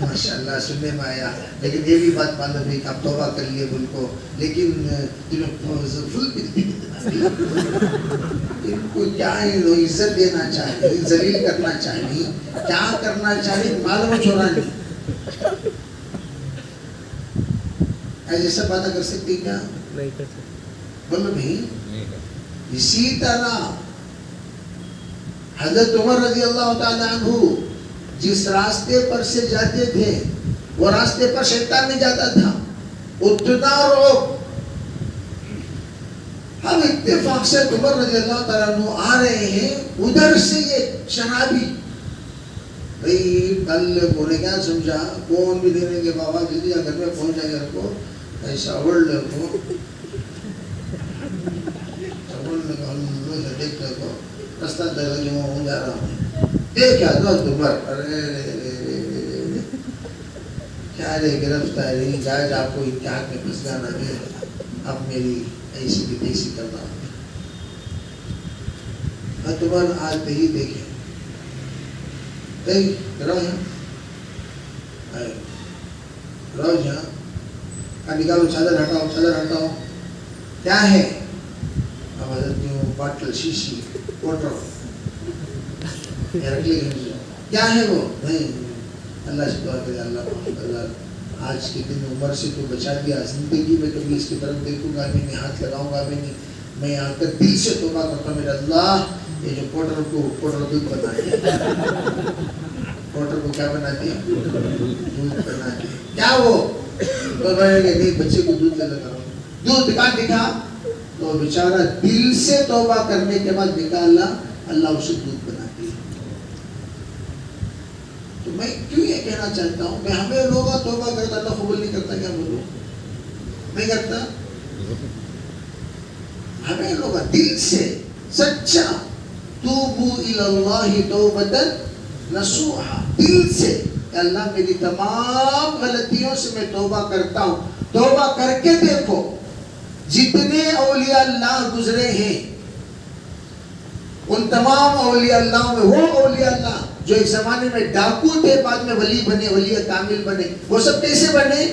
ماشاءاللہ سننے میں آیا. لیکن یہ بھی بات معلوم ہے کہ آپ توبہ کر لیے بول کو، لیکن تمہیں فل ان کو کیا عزت دینا چاہیے، ذلیل کرنا چاہیے، کیا کرنا چاہیے معلوم چھوڑا نہیں. ایسے سب باتیں کر سکتی کیا؟ نہیں کر سکتے. بولو بھائی. اسی طرح حضرت عمر رضی اللہ تعالی عنہ جس راستے پر سے جاتے تھے وہ راستے پر شیطان نہیں جاتا تھا. اتنا روک. ہم اتفاق سے عمر رضی اللہ تعالیٰ عنہ آ رہے ہیں، ادھر سے یہ شرابی بھائی کل بولے کیا سمجھا کون بھی دینے کے بابا جلدی گھر میں پہنچ جائے گھر کو ایسا اوڑ لے کو دیکھ لے کو رستہ دے جو ہوں جا رہا ہوں دیکھ کیا دوست عمر. ارے خیال ہے گرفتاری جائز آپ کو اتحاد میں پھنس جانا ہے. اب میری ایسی بھی تیسی کرنا تمہارا آج ہی دیکھیں رہو یہاں نکالو چادر ہٹاؤ کیا ہے. اب حضرت باٹل شیشی واٹر کیا ہے وہ نہیں. اللہ سے دعا کرے اللہ معاف کر. آج کے دن عمر سے تو بچا دیا. زندگی میں کبھی اس کی طرف دیکھوں گا بھی نہیں, ہاتھ لگاؤں گا بھی نہیں. میں آ کر دل سے توبہ کرتا ہوں, میرا اللہ یہ جو پوٹر دودھ بنا دیا, پوٹر کو کیا بنا دیا, دودھ بنا دیا. کیا وہ نہیں بچے کو دودھ لگا رہا ہوں, دودھ دکھا تو بیچارہ دل سے توبہ کرنے کے بعد نکالا, اللہ اسے دودھ بنا دیا. تو میں کیوں یہ کہنا چاہتا ہوں کہ ہمیں لوگ توبہ کرتا اللہ قبول نہیں کرتا, کیا بولو نہیں کرتا. ہمیں لوگ دل سے سچا توبو الی اللہ توبۃ نصوحا, دل سے کہ اللہ میری تمام غلطیوں سے میں توبہ کرتا ہوں. توبہ کر کے دیکھو جتنے اولیاء اللہ گزرے ہیں ان تمام اولیاء اللہ میں وہ اولیاء اللہ جو ایک زمانے میں ڈاکو تھے بعد میں ولی بنے, ولی کامل بنے, وہ سب کیسے بنے؟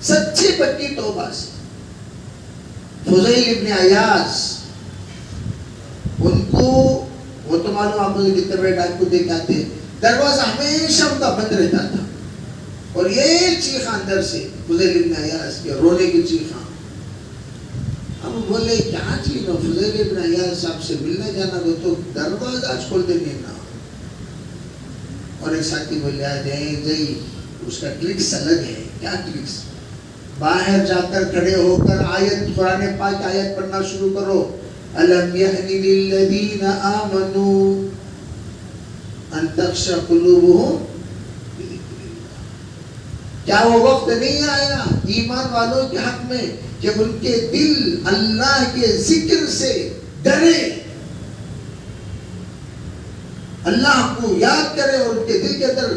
سچی پکی توبہ سے. فضیل ابن عیاض ان کو وہ تو معلوم آپ مجھے کتنے بڑے ڈاکو دیکھ آتے, دروازہ ہمیشہ ان کا بند رہتا تھا اور یہ چیخا اندر سے فضیل ابن عیاض کے رونے کی چیخا. ہم بولے کیا چیز ہو, فضیل ابن عیاض صاحب سے ملنے جانا ہو تو دروازہ آج کھول دیں گے نا. اور ایک ساتھی بولے جی اس کا ٹرکس الگ ہے. کیا ٹرکس؟ باہر جا کر کھڑے ہو کر آیت قرآن پاک آیت پڑھنا شروع کرو, الم یأن للذین آمنوا ان تخشع قلوبهم بذکر اللہ. کیا وہ وقت نہیں آیا ایمان والوں کے حق میں کہ ان کے دل اللہ کے ذکر سے ڈرے, اللہ کو یاد کرے اور ان کے دل کے اندر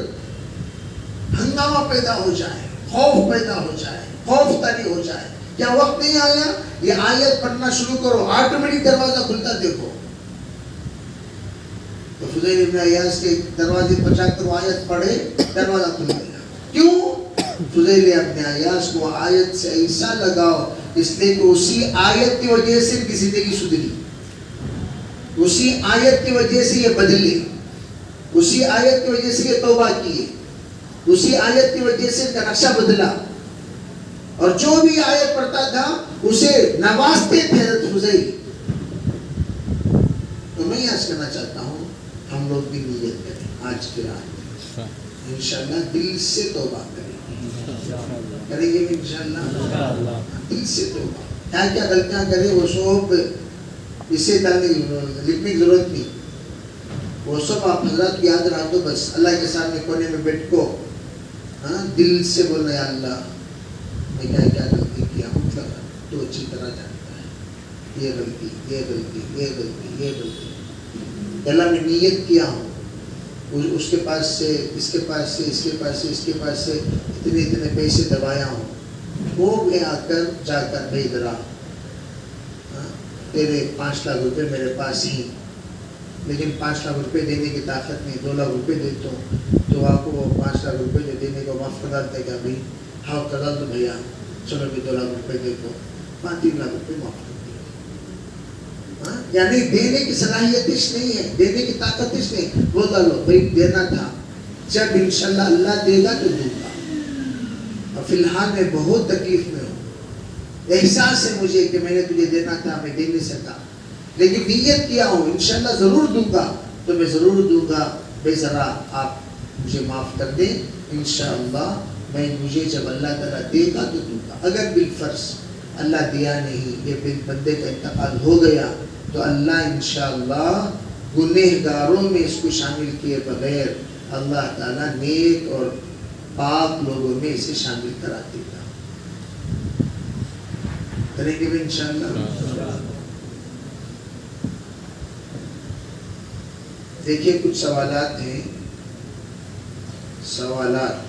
ہنگامہ پیدا ہو جائے, خوف پیدا ہو جائے, خوف طاری ہو جائے. کیا وقت نہیں آیا؟ یہ آیت پڑھنا شروع کرو, آٹومیٹک دروازہ کھلتا دیکھو. تو فضیل ابن عیاض کے دروازے پر جا کر وہ آیت پڑھے, دروازہ کھل گیا. کیوں؟ فضیل ابن عیاض کو آیت سے ایسا لگاؤ اس لیے کہ اسی آیت کی وجہ سے ان کی زندگی سدھری, اسی آیت کی وجہ سے یہ بدلے, اسی آیت کی وجہ سے یہ توبہ کیے, اسی آیت کی وجہ سے ان کا نقشہ بدلا. اور جو بھی آیت پڑھتا تھا اسے نوازتے تھے حضرت فضیل. تو میں یہ عرض کرنا چاہتا ہوں ہم لوگ بھی نیت کریں آج کی رات میں انشاءاللہ دل سے توبہ کریں گے انشاءاللہ دل سے توبہ. کیا کیا غلطیاں کریں وہ سب اسے لکھنے کی ضرورت نہیں, وہ سب آپ حضرات کی یاد رہا دو. بس اللہ کے سامنے کونے میں بیٹھ کو دل سے بولنا یا اللہ میں کیا کیا غلطی کیا, مطلب تو اچھی طرح جانتا ہے یہ غلطی یہ غلطی یہ غلطی یہ غلطی. اللہ میں نیت کیا ہوں اس کے پاس سے اس کے پاس سے اس کے پاس سے اس کے پاس سے اتنے پیسے دبایا ہوں, وہ میں آ کر جا کر بھیج رہا تیرے 5 لاکھ روپے میرے پاس ہی, لیکن 5 لاکھ روپے دینے کی طاقت نہیں, 2 لاکھ روپے دیتا ہوں. تو آپ کو وہ 5 لاکھ روپے جو دینے کو معاف کر دیتا ہے کہ ابھی ہاں کر دو بھیا چلو بھی 2 لاکھ روپے دے دو, 5-3 لاکھ روپے معاف کر دیا. یعنی دینے کی صلاحیت اس نہیں ہے, دینے کی طاقت اس نہیں. وہ ڈالو بھائی دینا تھا, جب انشاءاللہ اللہ دے گا تو دوں گا. اور فی الحال میں بہت تکلیف میں ہوں, احساس ہے مجھے کہ میں نے تجھے دینا تھا میں دے نہیں سکا, لیکن نیت کیا ہوں انشاءاللہ ضرور دوں گا, تو میں ضرور دوں گا. بے ذرا آپ مجھے معاف کر دیں انشاءاللہ. میں مجھے جب اللہ تعالیٰ دے گا تو دوں گا. اگر بالفرض اللہ دیا نہیں, یہ بندے کا انتقال ہو گیا, تو اللہ انشاءاللہ گنہگاروں میں اس کو شامل کیے بغیر اللہ تعالیٰ نیک اور پاک لوگوں میں اسے شامل کرا دے گا. کریں گے بھی انشاءاللہ. دیکھیے کچھ سوالات ہیں, سوالات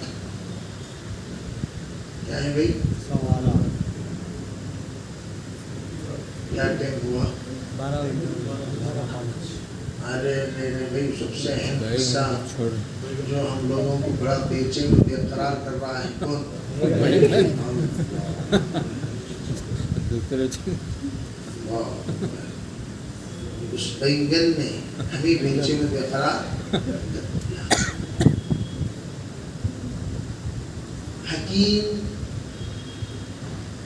کیا ہے بھائی؟ کیا ٹائم ہوا؟ ارے میرے بھائی سب سے اہم حصہ جو ہم لوگوں کو بڑا بے چین و بے قرار کر رہا ہے کون؟ واہ، اس بینگن نے ہمیں بے چین و بے قرار کر دیا۔ حکیم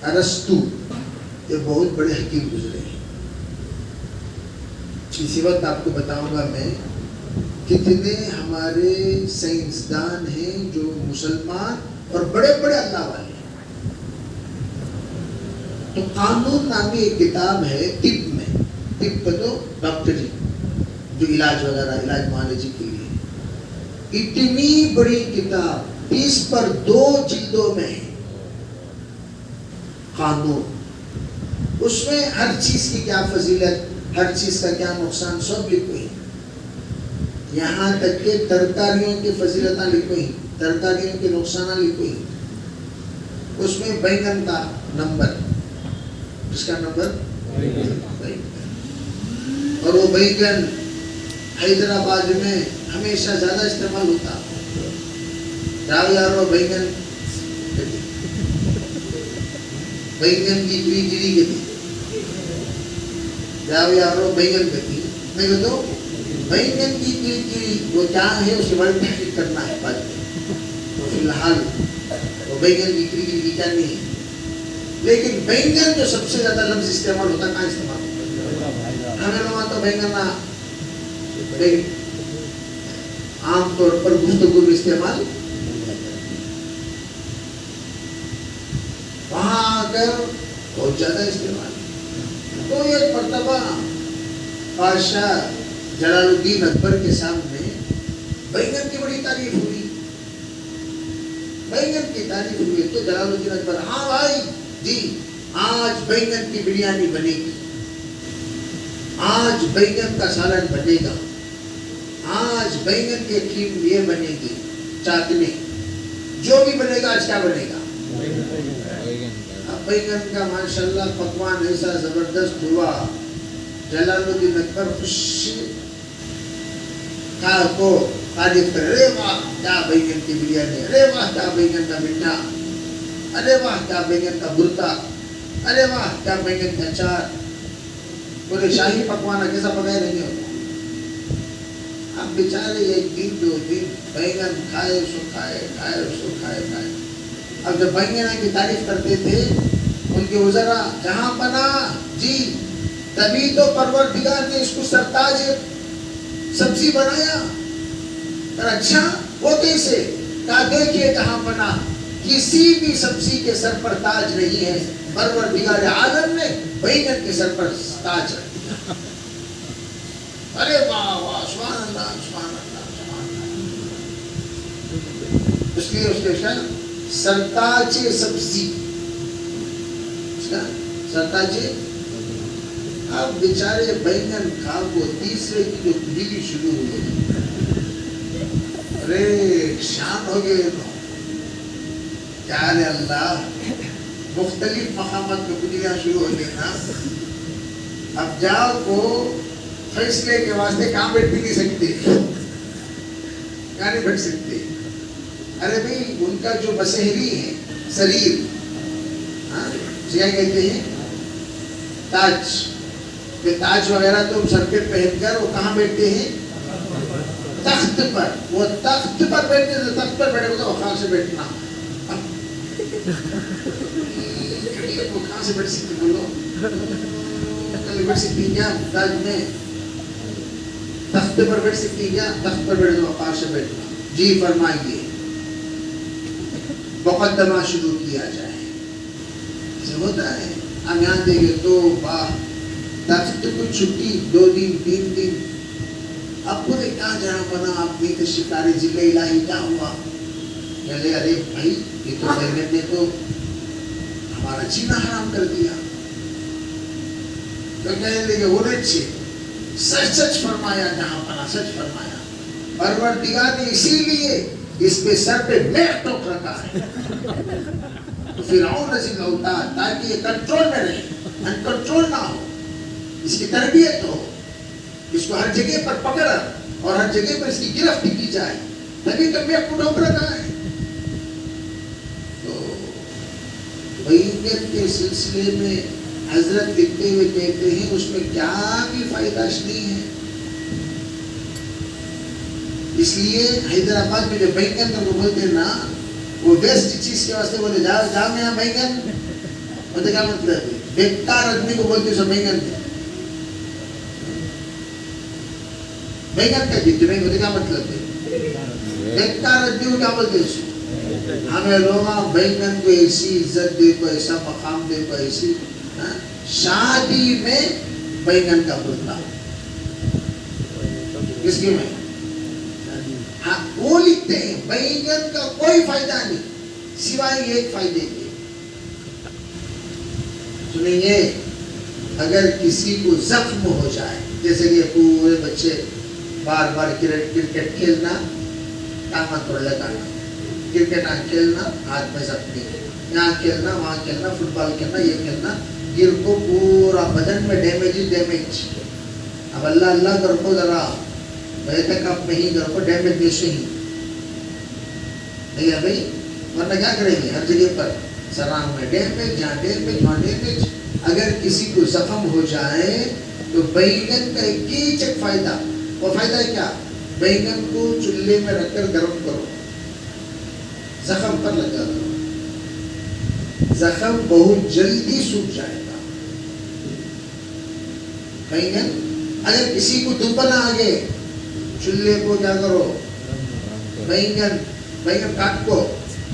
ارسطو یہ بہت بڑے حکیم گزرے ہیں۔ اسی وقت آپ کو بتاؤں گا میں کتنے ہمارے سائنسدان ہیں جو مسلمان اور بڑے بڑے اللہ والے ہیں۔ تو قانون نامی ایک کتاب ہے طب میں، طب کا تو ڈاکٹری جو علاج وغیرہ علاج معالجے کے لیے، اتنی بڑی کتاب 30 پر 2 جلدوں میں ہے قانون۔ اس میں ہر چیز کی کیا فضیلت، ہر چیز کا کیا نقصان سب لکھو ہی، یہاں تک کہ ترکاریوں کی فضیلتیں لکھو ہی، ترکاریوں کے نقصانات لکھو ہی۔ اس میں بینگن کا نمبر، اس کا نمبر بینگن، اور وہ بینگن حیدرآباد میں ہمیشہ زیادہ استعمال ہوتا۔ جاؤ یارو بینگن بینگن کی گری گری گتی، جاؤ یارو بینگن گتی، میں کہتا ہوں بینگن کی گری گری وہ کیا ہے، اس کے بارے میں تحقیق کرنا ہے بعد میں۔ تو فی الحال وہ بینگن کی گری گری کیا نہیں ہے، لیکن بینگن جو سب سے زیادہ لفظ استعمال ہوتا ہے کہاں استعمال ہوتا ہے؟ ہمیں لوگوں تو بینگن عام طور پر گفتگو میں استعمال، وہاں آ کر بہت زیادہ استعمال۔ تو ایک مرتبہ بادشاہ جلال الدین اکبر کے سامنے بینگن کی بڑی تعریف ہوئی، بینگن کی تعریف ہوئی تو جلال الدین اکبر، ہاں بھائی جی آج بینگن کی بریانی بنے گی، آج بینگن کا سالن بنے گا، آج بینگن کے کھیر یہ بنے گی، چاٹنی جو بھی بنے گا، آج کیا بنے گا؟ اب بینگن کا ماشاءاللہ پکوان ایسا زبردست ہوا، جلال الدین اکبر خوشی کو تعریف کرے، ارے واہ کیا بینگن کی بریانی، ارے واہ کیا بینگن کا میٹھا، ارے واہ کیا بینگن کا برتا، ارے واہ کیا بینگن کا اچار، پورے شاہی پکوان کیسا پکائے نہیں ہوتا۔ اب بیچارے ایک دن 2 دن بینگن کھائے سو کھائے، کھائے سو کھائے کھائے۔ اب جب بینگن کی تعریف کرتے تھے ان کے وزراء، جہاں پناہ جی تبھی تو پروردگار نے اس کو سرتاج سبزی بنایا۔ اور اچھا وہ کیسے؟ کہا دیکھیے جہاں پناہ کسی بھی سبزی کے سر پر تاج نہیں ہے، پروردگار عالم نے بینگن کے سر پر تاج رکھ دیا۔ ارے واہ واہ سبحان اللہ سبحان اللہ سبحان اللہ۔ اس لیے اس کے سرتاج سبزی، سرتاج۔ اب بیچارے بینگن کھا کو تیسرے کی جو کھجلی شروع ہوئی، ارے شان ہو گئے تو کیا رے اللہ، مختلف مقامات میں کھجلیاں شروع ہو گئی نا۔ اب جاؤ کو فیصلے کے واسطے کہاں بیٹھ بھی نہیں سکتے، کہاں نہیں بیٹھ سکتے۔ ارے بھئی ان کا جو بسہری ہے سریر، کیا کہتے ہیں تاج، یہ تاج وغیرہ تو سر پہ پہن کر وہ کہاں بیٹھتے ہیں؟ تخت پر۔ وہ تخت پر بیٹھتے ہیں، تخت پر بیٹھے تو وقار سے بیٹھنا، وہ کہاں سے بیٹھ سکتے بولو؟ کل بیٹھ سکتی کیا تاج میں؟ تخت پر بیٹھ سکتی کیا؟ تخت پر بیٹھے تو وقار سے بیٹھنا۔ جی فرمائیے، مقدمہ شروع کیا جائے۔ ایسے ہوتا ہے، ہم یہاں دیکھیں تو واہ تخت کو چھٹی 2 دن 3 دن، اب پورے کہاں جہاں بنا آپ نے شکاری ضلع الہی کیا ہوا؟ کہلے ارے بھائی یہ تو بینگن نے تو ہمارا جینا حرام کر دیا۔ تو کہنے لگے وہ اچھے سچ سچ فرمایا، جہاں بنا سچ فرمایا، پروردگار نے اسی لیے اس پہ سر پہ میخ ٹوک رکھا ہے۔ تو فرعون نزل اوتاد تاکہ یہ کنٹرول میں رہے, انکنٹرول نہ ہو, اس کی تربیت ہو, اس کو ہر جگہ پر پکڑا اور ہر جگہ پر اس کی گرفت کی جائے, تبھی کبھی آپ کو ڈھوکرا کہاں ہے. تو بیعت کے سلسلے میں حضرت لکھتے ہوئے کہتے ہیں اس میں کیا بھی فائدہ نہیں ہے. اس لیے حیدرآباد میں جو بینگن کو بولتے ہیں نا, وہ بیسٹ چیز کے واسطے بولتے جاؤ جاؤ یہاں بینگن, بولتے کیا مطلب ہے, بیکار آدمی کو بولتے سو بینگن. بینگن کا جیتے بینگن بولتے کیا مطلب ہے, بیکار آدمی کو کیا بولتے سو. ہمیں لوگ بینگن کو ایسی عزت دے کو, ایسا مقام دے کو, ایسی شادی میں بینگن کا بولتا کس کی میں, ہاں وہ لکھتے ہیں بینگن کا کوئی فائدہ نہیں سوائے ایک فائدے کے. سنیے, اگر کسی کو زخم ہو جائے, جیسے کہ پورے بچے بار بار کرکٹ کھیلنا, ٹانگا توڑ لگانا, کرکٹ کھیلنا, ہاتھ میں زخمی, یہاں کھیلنا وہاں کھیلنا, فٹ بال کھیلنا, یہ کھیلنا, گر کو پورا بدن میں ڈیمیج. اب اللہ اللہ کر کو ذرا بہتے کپ میں ہی کر کو ڈیمیج بیسے ہی نہیں ہے بھائی, ورنہ کیا کریں گے ہر جگہ پر سرانگ میں ڈیمیج, جہاں ڈیمیج وہاں ڈیمیج. اگر کسی کو زخم ہو جائے تو بینگن کا ایک ہی چک فائدہ, وہ فائدہ ہے کیا, بینگن کو چولہے میں رکھ کر گرم کرو, زخم پر لگا دو, زخم بہت جلدی سوکھ جائے گا. بینگن اگر کسی کو دبنا آ گئے, چولہے کو کیا کرو, بینگن کاٹ کو,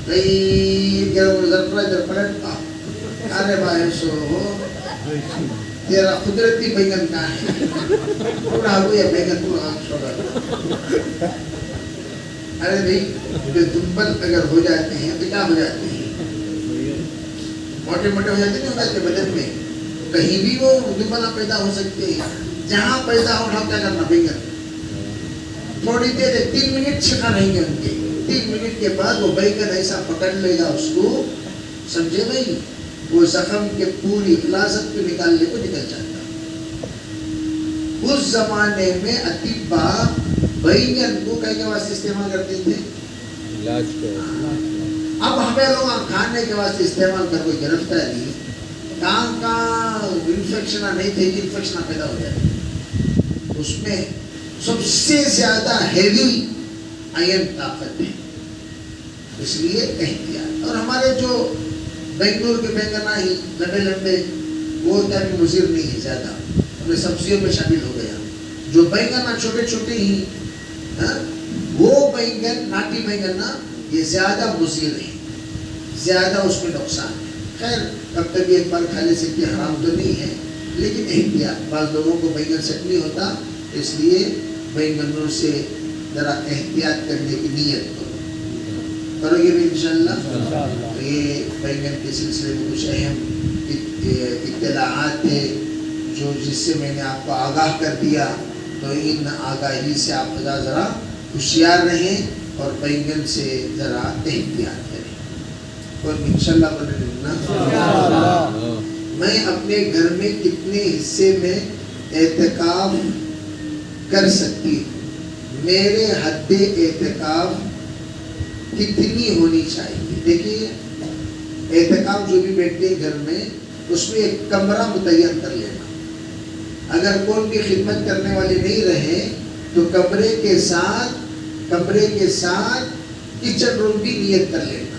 ادھر پلٹ کا, ارے بھائی سو تیرا قدرتی بینگن کہاں ہے, تھوڑا ہو یا بینگن کو آنکھ چھوڑا. ارے بھائی جو دمبل اگر ہو جاتے ہیں تو کیا ہو جاتے ہیں, موٹے موٹے ہو جاتے نہیں, ہو جاتے بدن میں, کہیں بھی وہ دمبلا پیدا ہو سکتے ہیں. جہاں پیدا ہو کیا کرنا, بینگن تھوڑی دیر 3 منٹ چھکا نہیں گے ان کے, 3 منٹ کے بعد وہ بینگن ایسا پکڑ لے گا اس کو, سمجھے بھائی, وہ زخم کے پوری خلاصت کو نکالنے کو نکل جاتا. اس زمانے میں اطباء بینگن کو کیا واسطے استعمال کرتے تھے, علاج کے. اب ہمیں لوگ کھانے کے واسطے استعمال کر کوئی گرفتاری, کہاں انفیکشن نہیں تھے کہ انفیکشن پیدا ہو جاتے. اس میں سب سے زیادہ ہیوی آئرن طاقت ہے, اس لیے احتیاط. اور ہمارے جو بنگلور کے بینگن ہی لمبے لمبے, وہ کیا بھی مضر نہیں ہے زیادہ, انہیں سبزیوں میں شامل ہو گیا. جو بینگن چھوٹے چھوٹے ہی, وہ بینگن ناٹی بینگن یہ زیادہ مضر ہے, زیادہ اس میں نقصان ہے. خیر اب تک ایک بار کھانے سے کہ حرام تو نہیں ہے, لیکن احتیاط. بعض لوگوں کو بینگن سیٹ نہیں ہوتا, اس لیے بینگنوں سے ذرا احتیاط کرنے کی نیت کرو گے بھی انشاءاللہ. یہ بینگن کے سلسلے میں کچھ اہم اطلاعات تھے جو جس سے میں نے آپ کو آگاہ کر دیا. تو ان آگاہی سے آپ ذرا ہوشیار رہیں اور بینگن سے ذرا احتیاط کریں. اور انشاءاللہ بولنا, میں اپنے گھر میں کتنے حصے میں اعتکاف کر سکتی ہوں, میرے حد اعتکاف کتنی ہونی چاہیے. دیکھیے اعتکاف جو بھی بیٹھتے ہیں گھر میں, اس میں ایک کمرہ متعین کر لینا. اگر کوئی بھی خدمت کرنے والے نہیں رہے تو کمرے کے ساتھ کچن روم بھی نیت کر لینا.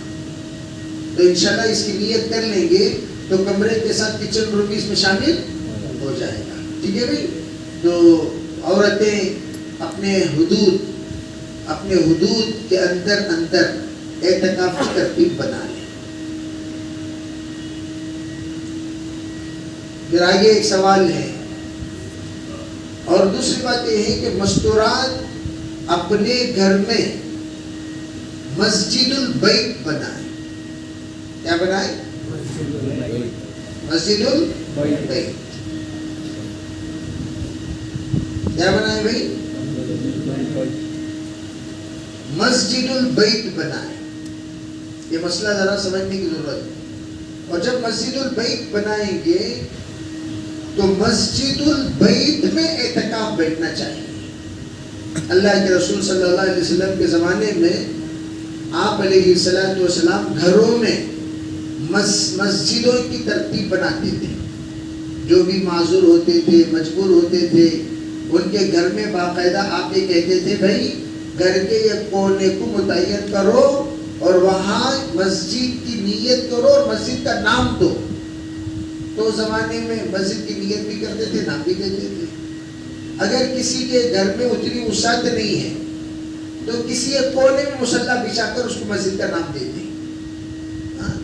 تو انشاءاللہ اس کی نیت کر لیں گے تو کمرے کے ساتھ کچن روم بھی اس میں شامل ہو جائے گا. ٹھیک ہے بھائی. تو عورتیں اپنے حدود کے اندر اعتکاف کی ترتیب بنا لیں. پھر آگے ایک سوال ہے, اور دوسری بات یہ ہے کہ مستورات اپنے گھر میں مسجد البیت بنائیں. کیا بنائیں؟ مسجد البیت. کیا بنائیں بھائی؟ مسجد البیت بنائیں. یہ مسئلہ ذرا سمجھنے کی ضرورت ہے. اور جب مسجد البیت بنائیں گے تو مسجد البیت میں اعتکاف بیٹھنا چاہیے. اللہ کے رسول صلی اللہ علیہ وسلم کے زمانے میں آپ علیہ السلام گھروں میں مسجدوں کی ترتیب بناتے تھے. جو بھی معذور ہوتے تھے, مجبور ہوتے تھے, ان کے گھر میں باقاعدہ آپ یہ کہتے تھے بھائی گھر کے ایک کونے کو متعین کرو اور وہاں مسجد کی نیت کرو اور مسجد کا نام دو. تو زمانے میں مسجد کی نیت بھی کرتے تھے, نام بھی دیتے تھے. اگر کسی کے گھر میں اتنی وسعت نہیں ہے تو کسی ایک کونے میں مصلی بچھا کر اس کو مسجد کا نام دے دیں.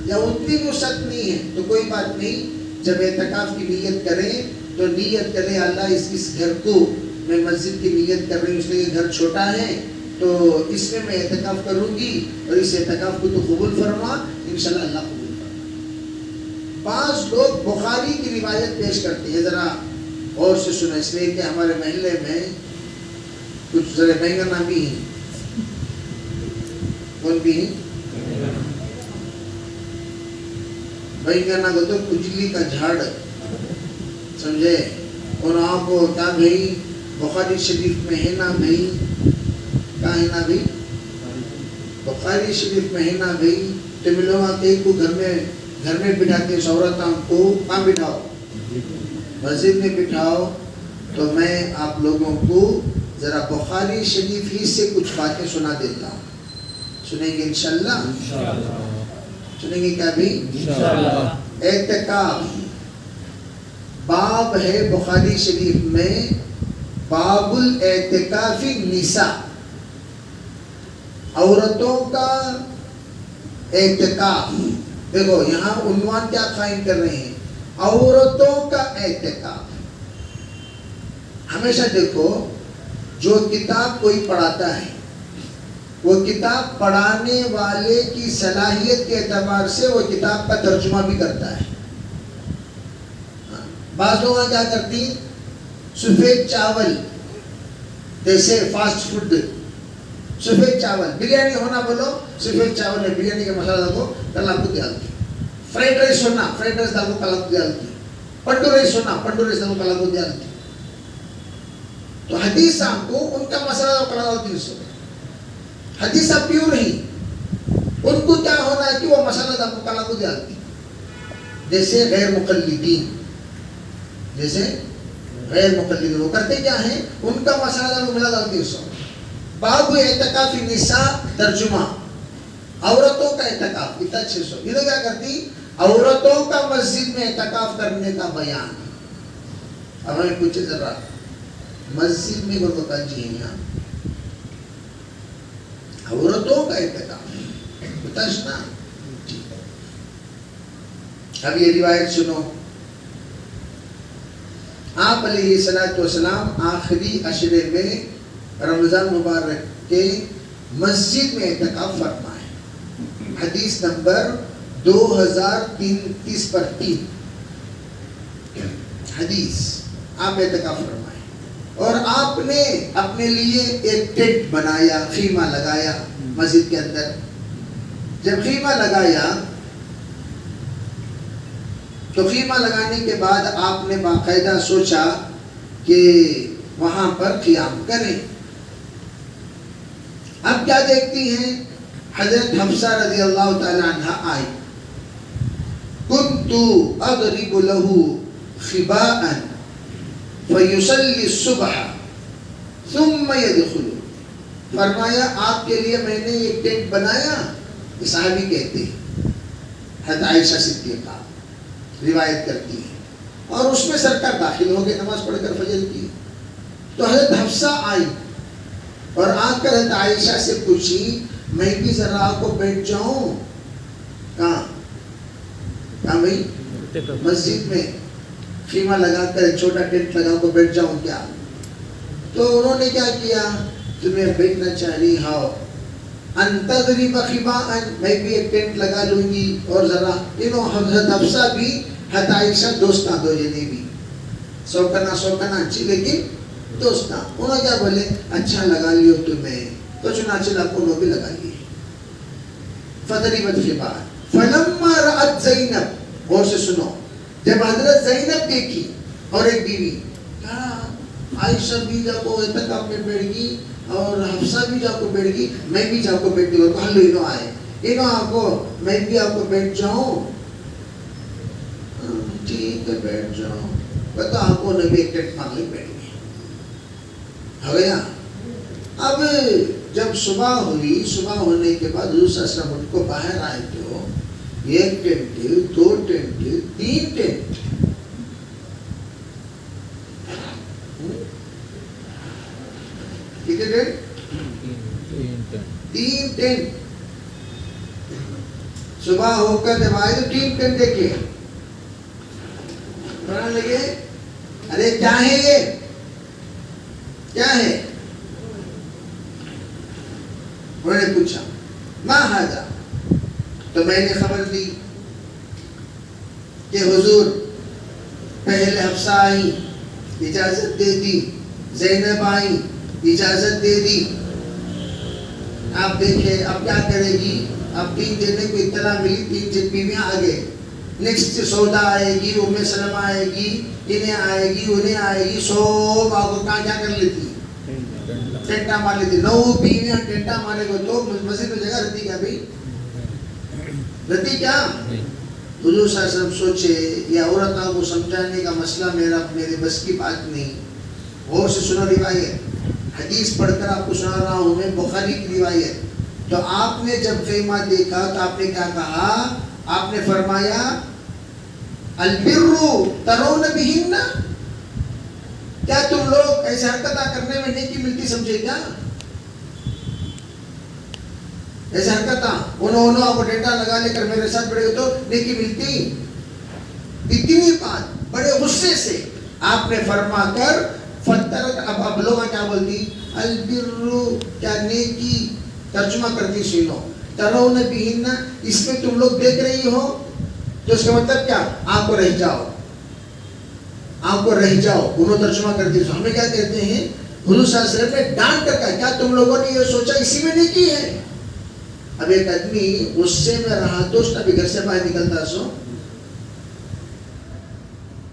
یا اتنی وسعت نہیں ہے تو کوئی بات نہیں, جب اعتکاف کی نیت کریں تو نیت کریں اللہ اس گھر کو میں مسجد کی نیت کر رہی ہوں, اس لیے گھر چھوٹا ہے تو اس میں اعتکاف کروں گی اور اس اعتکاف کو تو قبول فرما, انشاءاللہ اللہ قبول فرما. بعض لوگ بخاری کی روایت پیش کرتے ہیں, ذرا اور سے سنا, اس لیے کہ ہمارے محلے میں کچھ ذرا بینگنا بھی ہیں. کون بھی ہیں؟ بینگنا کو تو کجلی کا جھاڑ سمجھے. اور آپ کو کیا بھائی بخاری شریف میں ہے نا بھائی, کہاں ہے نا بھائی, بخاری شریف میں ہے نا بھائی. تم لوگ کئی کو گھر میں بٹھاتے ہیں عورتوں کو, کہاں بٹھاؤ, مسجد میں بٹھاؤ. تو میں آپ لوگوں کو ذرا بخاری شریف ہی سے کچھ باتیں سنا دیتا ہوں. سنیں گے انشاءاللہ؟ سنیں گے کیا بھی؟ اعتکاف باب ہے بخاری شریف میں, باب الاعتکاف النساء, عورتوں کا اعتکاف. دیکھو یہاں عنوان کیا قائم کر رہے ہیں, عورتوں کا اعتکاف. ہمیشہ دیکھو جو کتاب کوئی پڑھاتا ہے وہ کتاب پڑھانے والے کی صلاحیت کے اعتبار سے وہ کتاب کا ترجمہ بھی کرتا ہے. بعض لوگ کیا کرتی, سفید چاول جیسے فاسٹ فوڈ, سفید چاول بریانی ہونا بولو, سفید چاول ہے بریانی کا مسالہ کو کل آپ کو ڈالتی. فرائیڈ رائس ہونا, فرائیڈ رائس آپ کو کل آپ کو ڈالتی. پنڈو رائس ہونا, پنڈو رائس آپ کو کل آپ کو ڈالتی. تو حدیث آپ کو ان کا مسالہ کل ڈالتی. حدیث آپ پیور نہیں, ان کو کیا ہونا ہے کہ وہ مسالہ آپ کو کل آپ کو ڈالتی. جیسے غیر مقلدین, جیسے غیر مقلدین وہ کرتے کیا ہیں, ان کا مسالہ وہ ملا ڈالتی. اس وقت باب اعتکاف النساء ترجمہ عورتوں کا اعتکاف, اتنا 600. یہ کیا کرتی, عورتوں کا مسجد میں اعتکاف کرنے کا بیان. اب ہمیں پوچھے ذرا مسجد میں وہ بتا جی ہیں یہاں عورتوں کا اعتکاف بتاشنا. اب یہ روایت سنو. آپ علیہ السلام آخری عشرے میں رمضان مبارک کے مسجد میں اعتکاف فرمائے. حدیث نمبر 2033 پر 3 حدیث, آپ اعتکاف فرمائے. اور آپ نے اپنے لیے ایک ٹینٹ بنایا, خیمہ لگایا مسجد کے اندر. جب خیمہ لگایا تو خیمہ لگانے کے بعد آپ نے باقاعدہ سوچا کہ وہاں پر قیام کریں. اب کیا دیکھتی ہیں, حضرت حفصہ رضی اللہ تعالی عنہ آئی. کنت اضرب له خباء فیصلی الصبح ثم يدخل. فرمایا آپ کے لیے میں نے ایک ٹینٹ بنایا. یہ صحابی کہتے ہیں, حضرت عائشہ صدیقہ روایت کرتی ہے, اور اس میں سرکار داخل ہو گئے نماز پڑھ کر فجر کی. تو حضرت حفصہ آئی اور آ کر حضرت عائشہ سے پوچھی, میں بھی ذرا آپ کو بیٹھ جاؤں. کہاں بھائی, مسجد میں خیمہ لگا کر ایک چھوٹا ٹینٹ لگا کو بیٹھ جاؤں کیا؟ تو انہوں نے کیا کیا, تمہیں بیٹھنا چاہ رہی ہاؤ, انتظری بخباء, میں بھی ایک ٹینٹ لگا لوں گی. اور ذرا حضرت حفصہ بھی حضرت عائشہ دوستاں, دو جنے بھی سوکنا اچھی لیکن دوستاں. انہوں کیا بولے, اچھا لگا لیو تمہیں, تو چنانچہ انہوں بھی لگا لیے. فضربت خباء فلما رأت زینب, غور سے سنو. جب حضرت زینب دیکھی اور ایک بیوی کہا عائشہ بھی جا کو اعتکاف میں بیٹھ گئی اور حفصہ بھی جا کو بیٹھ گئی, میں بھی جا کو بیٹھ گئی. کہا لو انہوں آئے, انہوں آپ کو میں بھی آپ کو بیٹھ جاؤں. ٹھیک ہے بیٹھ جاؤ. بتا آپ کو نبی ایک ٹینٹ مار لے بیٹھ گئے. ہو گیا. اب جب صبح ہوئی, صبح ہونے کے بعد حضور صلی اللہ علیہ وسلم ان کو باہر آئے تو ایک ٹینٹ, دو ٹینٹ, تین ٹینٹ. کتنے ٹینٹ؟ تین ٹینٹ. صبح ہو کر جب آئے تو تین ٹینٹ دیکھے, بڑھنے لگے ارے کیا ہے یہ, کیا ہے؟ انہوں نے پوچھا ما ھذا, تو میں نے خبر دی کہ حضور پہلے حفصہ آئی, اجازت دے دی, زینب آئی, اجازت دے دی. آپ دیکھیں اب کیا کرے گی. اب 3 جنے کو اطلاع ملی, 3 جن بیویاں آگے. نیکسٹ سودا آئے گی, ام سلمہ آئے گی, انہیں آئے گی, انہیں آئے گی. سو آپ کو کہاں کیا کر لیتی, ٹینٹا مار لیتی. 9 بیویاں ٹینٹا مارے گا تو مسجد میں جگہ رہتی کیا بھائی, رہتی کیا؟ حضور صلی اللہ علیہ وسلم سوچے یہ عورتوں کو سمجھانے کا مسئلہ میرے بس کی بات نہیں. غور سے سنو روایت, حدیث پڑھ کر آپ کو سنا رہا ہوں میں, بخاری کی روایت. تو آپ نے جب خیمہ دیکھا تو آپ نے کیا کہا, آپ نے فرمایا البر ترون بہن, کیا تم لوگ ایسے حرکتیں کرنے میں نیکی ملتی سمجھے کیا؟ ایسے حرکتیں انہوں آپ کو ڈنڈا لگا لے کر میرے ساتھ بڑھے تو نیکی ملتی. اتنی بات بڑے غصے سے آپ نے فرما کر فتر. اب لوگ کیا بولتی, البر کیا نیکی ترجمہ کرتی سنو, ترون بہن اس میں تم لوگ دیکھ رہی ہو, تو اس کا مطلب کیا, آپ کو رہ جاؤ, آپ کو رہ جاؤ. انہوں ترجمہ کرتی. ہمیں کیا کہتے ہیں, حضور صلی اللہ علیہ وسلم نے ڈانٹ کر کہا کیا تم لوگوں نے یہ سوچا اسی میں نیکی ہے. اب ایک آدمی غصے میں رہا تو اس ابھی گھر سے باہر نکلتا, سو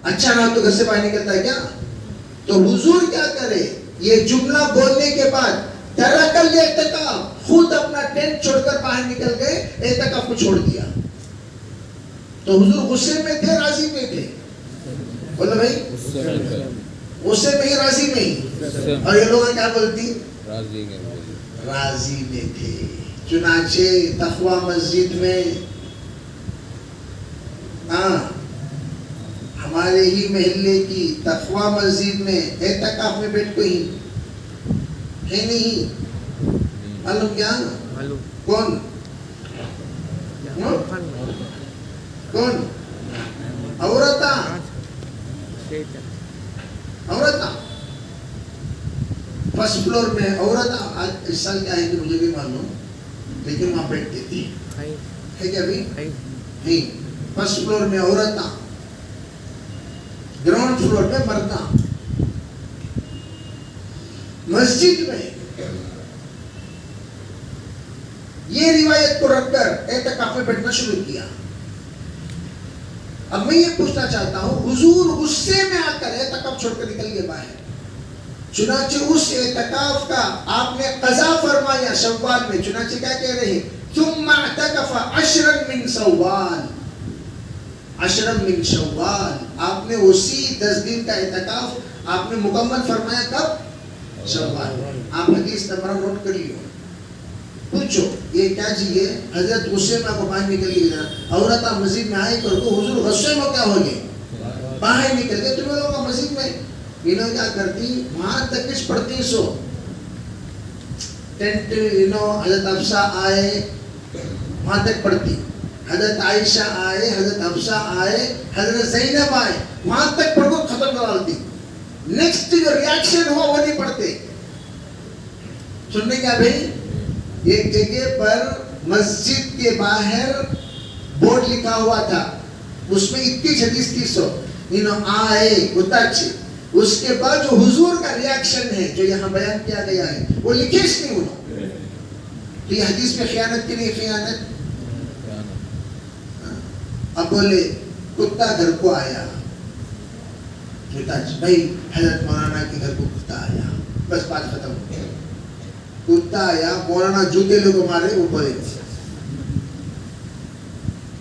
اچھا رہا تو گھر سے باہر نکلتا ہے کیا؟ تو حضور کیا کرے, یہ جملہ بولنے کے بعد ترک الاعتکاف, خود اپنا ٹینٹ چھوڑ کر باہر نکل گئے, اعتکاف کو چھوڑ دیا. تو حضور غصے میں تھے, راضی میں تھے؟ بولو بھائی, غصے میں ہی, راضی میں ہی. اور یہ لوگ کیا بولتی, راضی میں تھے. چنانچہ تقوی مسجد میں ہمارے ہی محلے کی تقوی مسجد میں اعتکاف میں بیٹھ کوئی ہے نہیں. معلوم کیا, کون کون عورتاں, عورتاں فرسٹ فلور میں عورتاں. آج اس سال کیا ہے کہ مجھے بھی معلوم, لیکن وہاں بیٹھتی تھی, ہے کیا بھی نہیں. فرسٹ فلور میں عورتاں, گراؤنڈ فلور میں مرداں. مسجد میں یہ روایت کو رکھ کر اعتکاف میں بیٹھنا شروع کیا. اب میں یہ پوچھنا چاہتا ہوں, حضور غصے میں آ کر اعتکاف چھوڑ کر نکل گئے باہر. چنانچہ اس اعتکاف کا آپ نے قضا فرمایا شوال میں. چنانچہ کیا کہہ رہے ہیں, ثم اعتکف 10 من شوال, 10 من شوال. آپ نے اسی 10 دن کا اعتکاف آپ نے مکمل فرمایا کب, شوال. آپ حدیث نمبر نوٹ کر لیو. پوچھو یہ کیا چیز ہے, حضرت غصے میں آپ کو باہر نکل گئی. عورت آپ مسجد میں آئے کر کو حضور غصے میں کیا ہو گئے, باہر نکل گئے. تمہیں لوگ مسجد میں انہوں کیا کرتی, وہاں تک کچھ پڑھتی سو ٹینٹ, حضرت حفصہ آئے وہاں تک پڑھتی, حضرت عائشہ آئے, حضرت حفصہ آئے, حضرت زینب آئے, وہاں تک پڑھ کو ختم کرا دیتی. نیکسٹ جو ریاکشن ہوا وہ نہیں پڑھتے. سننے کیا بھائی, ایک جگہ پر مسجد کے باہر بورڈ لکھا ہوا تھا, اس میں اتنی حدیث تھی سو آئے اتاچے. اس کے بعد جو حضور کا ریاکشن ہے جو یہاں بیان کیا گیا ہے وہ لکھے اس نہیں انہوں. تو یہ حدیث میں خیانت کی نہیں خیانت. اب بولے کتا گھر کو آیا، بھائی حضرت مولانا کے گھر کو کتا آیا، بس بات ختم ہو گیا. کتا آیا، مولانا جوتے لوگ مارے اوپر.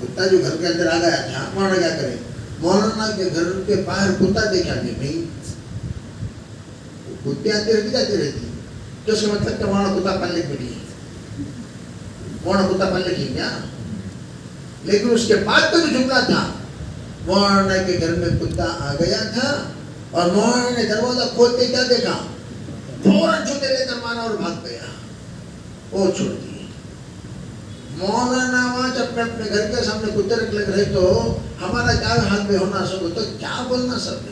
کتا جو گھر کے اندر آ گیا تھا، مولانا کیا کرے؟ مولانا کے گھر کے باہر کتا دیکھا کہ بھائی کتے آتے رہتی جاتے رہتی، تو اس کا مطلب کہ مولانا کتا پالنے کے لیے، مولانا کتا پالنے کی کیا. لیکن اس کے بعد کا جو جملہ تھا، مولانا کے گھر میں کتا آ گیا تھا اور مولانا نے دروازہ کھولتے کیا دیکھا؟ فوراً جوتے لے کر مارا اور بھاگ گیا، وہ چھوڑ دیے. مولانا وہاں جب اپنے گھر کے سامنے کتے رکھ لگ رہے تو ہمارا کیا حال میں ہونا سب تو کیا بولنا سب نے.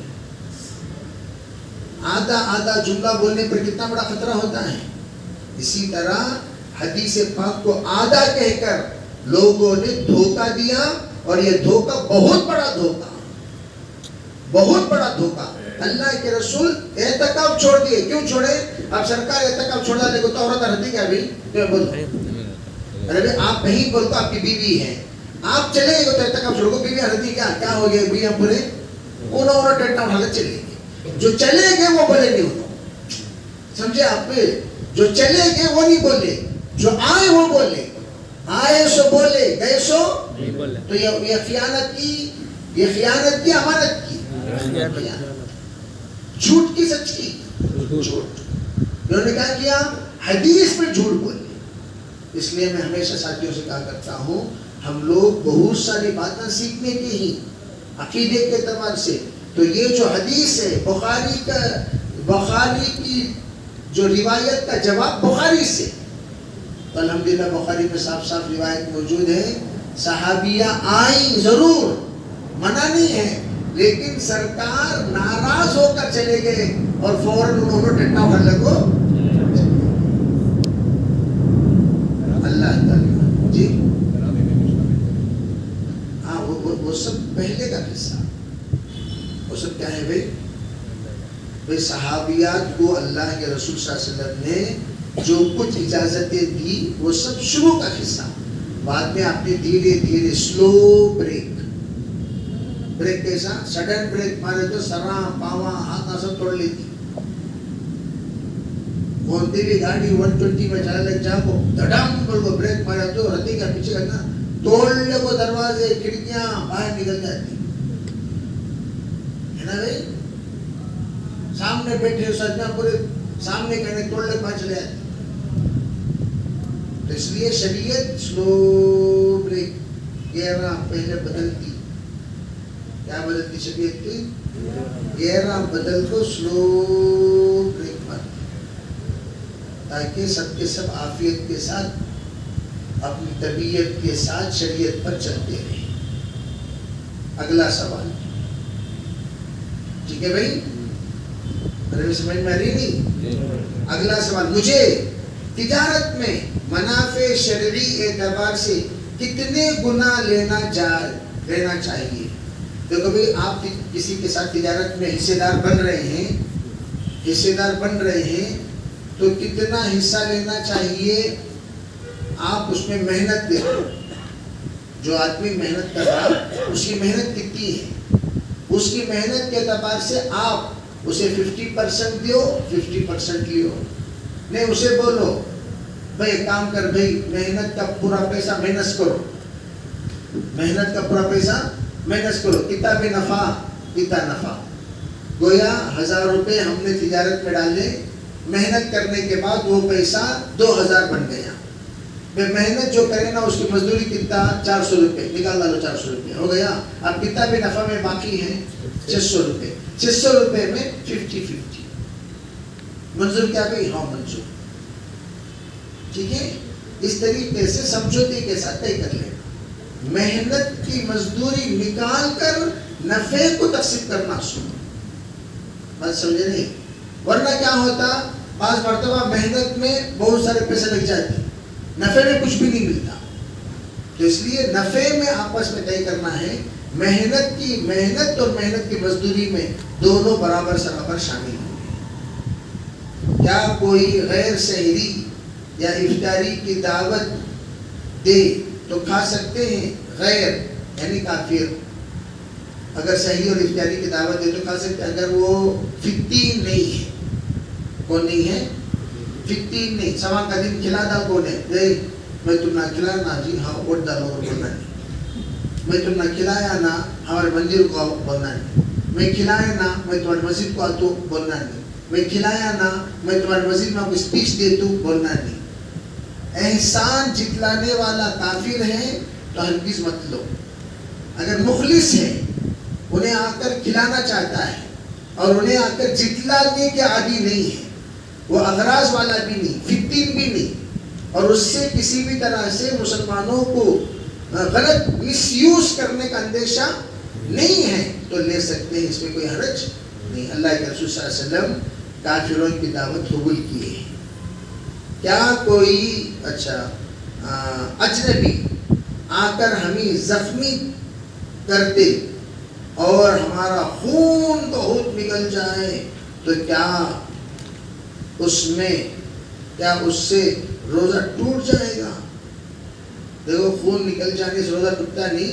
آدھا آدھا جملہ بولنے پر کتنا بڑا خطرہ ہوتا ہے. اسی طرح حدیث پاک کو آدھا کہہ کر لوگوں نے دھوکہ دیا، اور یہ دھوکہ بہت بڑا دھوکہ، بہت بڑا دھوکہ. اللہ کے رسول اعتکاف چھوڑ دیے. کیوں چھوڑے؟ اب سرکار اعتکاف چھوڑ دے تو عورت رہتی کیا بھی؟ بولو ارے بھائی آپ نہیں بولتے، آپ کی بیوی ہے، آپ چلے گئے تو اعتکاف چھوڑ کو بیوی رہتی کیا ہو گیا؟ بھی ہم پورے انہوں ٹیٹا اٹھا کر چلے گئے. جو چلے گئے وہ بولے نہیں، انہوں سمجھے آپ؟ جو چلے گئے وہ نہیں بولے، جو آئے وہ بولے. آئے سو بولے، گئے سو تو یہ خیانت کی، یہ خیانت کی، امانت کی، جھوٹ کی، سچ کی. جھوٹ انہوں نے کیا کیا؟ حدیث میں جھوٹ بولے. اس لیے میں ہمیشہ ساتھیوں سے کہا کرتا ہوں، ہم لوگ بہت ساری باتیں سیکھنے کی ہی عقیدے کے اعتبار سے. تو یہ جو حدیث ہے بخاری کی جو روایت کا جواب بخاری سے، تو الحمدللہ بخاری میں صاف صاف روایت موجود ہے. صحابیہ آئیں ضرور، منع نہیں ہے، لیکن سرکار ناراض ہو کر چلے گئے اور فوراً انہوں نے ٹٹا اٹھا لگو. اللہ تعالیٰ جی ہاں وہ سب پہلے کا قصہ. وہ سب کیا ہے بھائی صحابیات کو اللہ کے رسول صلی اللہ علیہ وسلم نے جو کچھ اجازتیں دی وہ سب شروع کا قصہ. بعد میں آپ نے دھیرے دھیرے سلو بریک کیسا سڈن بریک مارے تو سراں پاواں ہاتھ سب توڑ لیتی. کونتی بھی گاڑی 120 میں چلا لگ جا کو دھڑام بول کو بریک مارا تو رتی کا پیچھے کرنا توڑنے کو دروازے کھڑکیاں باہر نکل جاتی ہے نا بھائی. سامنے بیٹھے سجنا پورے سامنے کہنے توڑنے پانچ لے آتی. تو اس لیے شریعت سلو بریک گیرہ پہلے بدلتی. کیا بدلتی شریعت کی؟ گیرہ بدل کو سلو بریک مارتی، تاکہ سب کے سب عافیت کے ساتھ اپنی طبیعت کے ساتھ شریعت پر چلتے رہیں. اگلا سوال ٹھیک ہے بھائی؟ ارے سمجھ میں آ رہی نہیں؟ اگلا سوال، مجھے تجارت میں منافع شرعی اعتبار سے کتنے گنا لینا چاہیے؟ دیکھو بھائی آپ کسی کے ساتھ تجارت میں حصے دار بن رہے ہیں تو کتنا حصہ لینا چاہیے؟ آپ اس میں محنت دیکھو، جو آدمی محنت کر رہا اس کی محنت کتنی ہے، اس کی محنت کے اعتبار سے آپ اسے 50% دیو 50% لیو. نہیں اسے بولو بھائی کام کر بھائی محنت کا پورا پیسہ مائنس کرو، محنت کا پورا پیسہ مائنس کرو، کتنا بھی نفع کتنا نفع. گویا 1000 روپے ہم نے تجارت میں ڈالے، محنت کرنے کے بعد وہ پیسہ 2000 بن گیا. محنت جو کرے نا اس کی مزدوری کتنا 400 روپے نکال ڈالو، 400 روپے ہو گیا. اب کتنا بھی نفع میں باقی ہے 600 روپے. 600 روپے میں 50-50 منظور کیا گئی؟ ہاں منظور. ٹھیک ہے، اس طریقے سے سمجھوتے کے ساتھ طے کر لینا. محنت کی مزدوری نکال کر نفع کو تقسیم کرنا سنو. بات سمجھے نہیں؟ ورنہ کیا ہوتا، بعض مرتبہ محنت میں بہت سارے پیسے لگ جاتے، نفع میں کچھ بھی نہیں ملتا. تو اس لیے نفع میں آپس میں طے کرنا ہے. محنت اور محنت کی مزدوری میں دونوں برابر سرابر شامل ہوں. کیا کوئی غیر سحری یا افطاری کی دعوت دے تو کھا سکتے ہیں؟ غیر یعنی کافر. اگر سحری اور افطاری کی دعوت دے تو کھا سکتے، اگر وہ فطین نہیں ہے. کون نہیں ہے؟ فطین نہیں. سوا کا دن کھلا دا کون ہے؟ میں تم نہ کھلانا جی ہاں ووٹ ڈالو اور بولنا نہیں. میں تم نہ کھلایا نا ہمارے مندر کو بولنا نہیں. میں کھلایا نا میں تمہاری مسجد کو آتو بولنا نہیں. میں کھلایا نا میں تمہاری مسجد میں آپ کو اسپیچ دے تو بولنا نہیں. احسان جتلانے والا کافر ہے تو ہرگز مت لو. اگر مخلص ہے انہیں آ کر کھلانا چاہتا ہے اور انہیں آ کر جتلانے کے عادی نہیں ہے، وہ اغراض والا بھی نہیں، فطین بھی نہیں، اور اس سے کسی بھی طرح سے مسلمانوں کو غلط مس یوز کرنے کا اندیشہ نہیں ہے تو لے سکتے ہیں، اس میں کوئی حرج نہیں. اللہ کے رسول صلی اللہ علیہ وسلم کافروں کی دعوت قبول کیے ہیں. کیا کوئی اجنبی آ کر ہمیں زخمی کرتے اور ہمارا خون بہت نکل جائے تو کیا اس سے روزہ ٹوٹ جائے گا؟ دیکھو خون نکل جانے سے روزہ ٹوٹتا نہیں.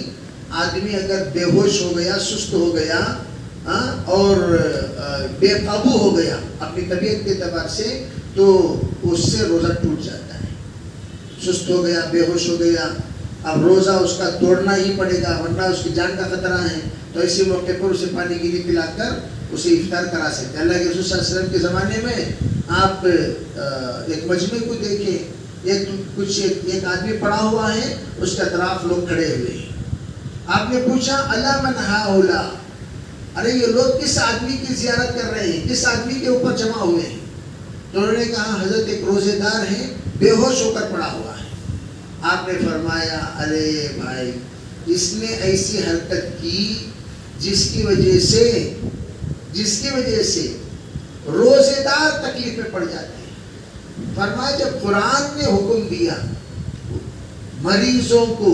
آدمی اگر بے ہوش ہو گیا، سست ہو گیا اور بے قابو ہو گیا اپنی طبیعت کے اعتبار سے تو اس سے روزہ ٹوٹ جاتا ہے. سست ہو گیا، بے ہوش ہو گیا، اب روزہ اس کا توڑنا ہی پڑے گا ورنہ اس کی جان کا خطرہ ہے، تو اسی موقع پر اسے پانی گیلی پلا کر اسے افطار کرا سکتے ہیں. اللہ کے رسول صلی اللہ علیہ وسلم کے زمانے میں آپ ایک مجمع کو دیکھیں، ایک آدمی پڑا ہوا ہے، اس کے اطراف لوگ کھڑے ہوئے ہیں. آپ نے پوچھا اللہ من ہؤلاء، ارے یہ لوگ کس آدمی کی زیارت کر رہے ہیں، کس آدمی کے اوپر جمع ہوئے ہیں؟ تو انہوں نے کہا حضرت ایک روزے دار ہے، بے ہوش ہو کر پڑا ہوا ہے. آپ نے فرمایا ارے بھائی اس نے ایسی حرکت کی جس کی وجہ سے روزے دار تکلیف میں پڑ جاتے ہیں. فرمایا جب قرآن نے حکم دیا مریضوں کو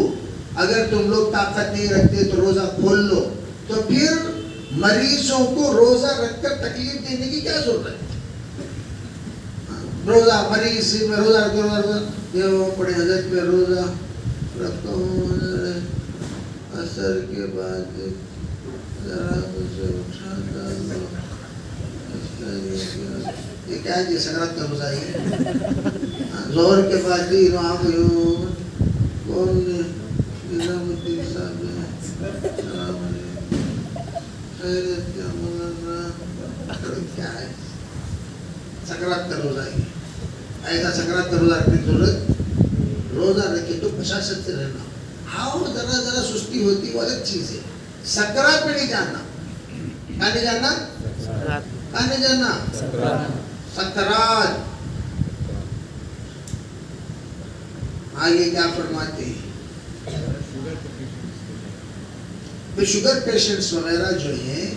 اگر تم لوگ طاقت نہیں رکھتے تو روزہ کھول لو، تو پھر مریضوں کو روزہ رکھ کر تکلیف دینے کی کیا ضرورت ہے؟ روزہ مریض میں روزہ یہ پڑے حضرت میں روزہ رکھتا ہوں، اثر کے بعد ذرا مجھے اٹھاتا ہوں، یہ کیا ہے؟ سکرات کا روزہ ہے. ظہر کے بعد کون نظام الدین صاحب السلام علیکم، خیریت کیا مولانا، کیا ہے سکرات کا روزہ ہے. ایسا سکرات کا روزہ رکھنے کی ضرورت، روزہ رکھے تو بشاشت سے رہنا. ہاں ذرا سستی ہوتی وہ الگ چیز ہے، سکرات میں نہیں جانا. کہاں نہیں جانا؟ کہاں نہیں جانا؟ سکرات. آگے کیا فرماتے ہیں؟ شوگر پیشنٹس وغیرہ جو ہیں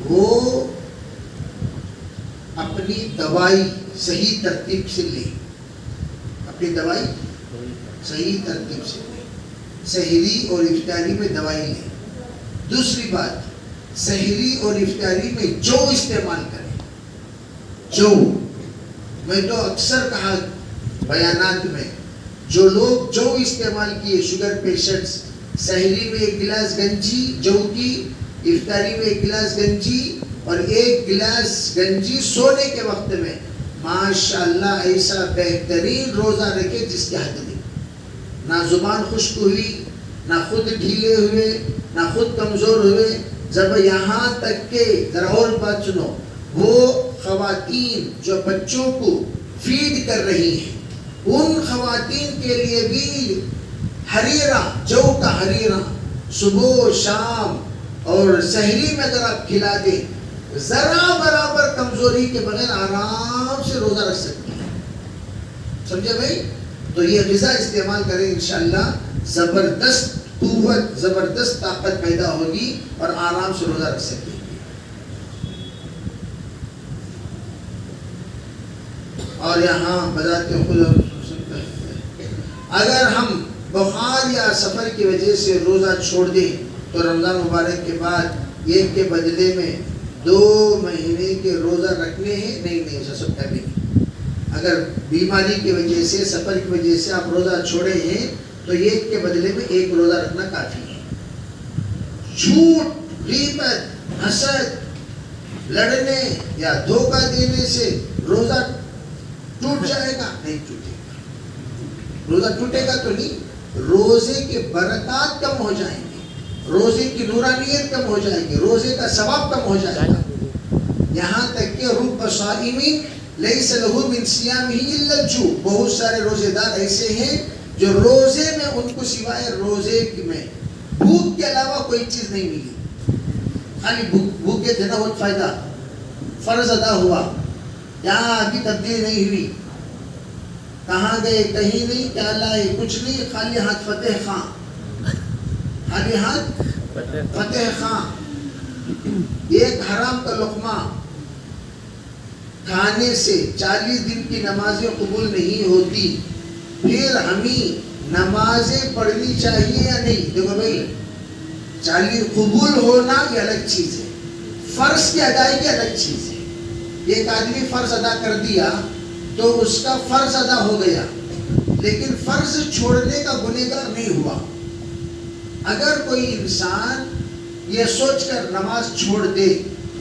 وہ اپنی دوائی صحیح ترتیب سے لیں، اپنی دوائی صحیح ترتیب سے لیں. سحری اور افطاری میں دوائی لیں. دوسری بات، سحری اور افطاری میں جو استعمال کریں، جو میں تو اکثر کہا بیانات میں، جو لوگ جو استعمال کیے شوگر پیشنٹس، سحری میں 1 گلاس گنجی جو کی، افطاری میں 1 گلاس گنجی اور 1 گلاس گنجی سونے کے وقت میں، ماشاءاللہ ایسا بہترین روزہ رکھے جس کی حد نہیں. نہ زبان خشک ہوئی، نہ خود ڈھیلے ہوئے، نہ خود کمزور ہوئے. جب یہاں تک کہ ذرا اور بات سنو، وہ خواتین جو بچوں کو فیڈ کر رہی ہیں ان خواتین کے لیے بھی ہریرہ، جو کا ہریرہ صبح شام اور سحری میں اگر آپ کھلا دیں، ذرا برابر کمزوری کے بغیر آرام سے روزہ رکھ سکتے ہیں. سمجھے بھائی؟ تو یہ غذا استعمال کریں، انشاءاللہ زبردست قوت، زبردست طاقت پیدا ہوگی اور آرام سے روزہ رکھ سکتے ہیں. اور یہاں بذات خود اگر ہم بخار یا سفر کی وجہ سے روزہ چھوڑ دیں تو رمضان مبارک کے بعد ایک کے بدلے میں 2 مہینے کے روزہ رکھنے ہیں. نہیں ایسا سب کا بھی نہیں. اگر بیماری کی وجہ سے، سفر کی وجہ سے آپ روزہ چھوڑے ہیں تو ایک کے بدلے میں 1 روزہ رکھنا کافی ہے. جھوٹ غیبت، حسد، لڑنے یا دھوکہ دینے سے روزہ ٹوٹ جائے گا؟ نہیں ٹوٹے گا. روزہ ٹوٹے گا تو نہیں، روزے کے برکات کم ہو جائیں گے، روزے کی نورانیت کم ہو جائے گی، روزے کا ثواب کم ہو جائے گا. یہاں تک کہ رب صائم لیس لہ من صیامہ الا الجوع، بہت سارے روزے دار ایسے ہیں جو روزے میں ان کو سوائے روزے میں بھوک کے علاوہ کوئی چیز نہیں ملی. خالی بھوکے تھے نا، بہت فائدہ، فرض ادا ہوا، یہاں ابھی تبدیل نہیں ہوئی. کہاں گئے؟ کہیں نہیں. کیا لائے؟ کچھ نہیں، خالی ہاتھ فتح خاں، خالی ہاتھ فتح خاں. ایک حرام کا لقمہ کھانے سے 40 دن کی نمازیں قبول نہیں ہوتی. پھر ہمیں نمازیں پڑھنی چاہیے یا نہیں؟ دیکھو بھائی، 40 قبول ہونا یہ الگ چیز ہے، فرض کی ادائیگی الگ چیز ہے. ایک آدمی فرض ادا کر دیا تو اس کا فرض ادا ہو گیا، لیکن فرض چھوڑنے کا گنہگار نہیں ہوا. اگر کوئی انسان یہ سوچ کر نماز چھوڑ دے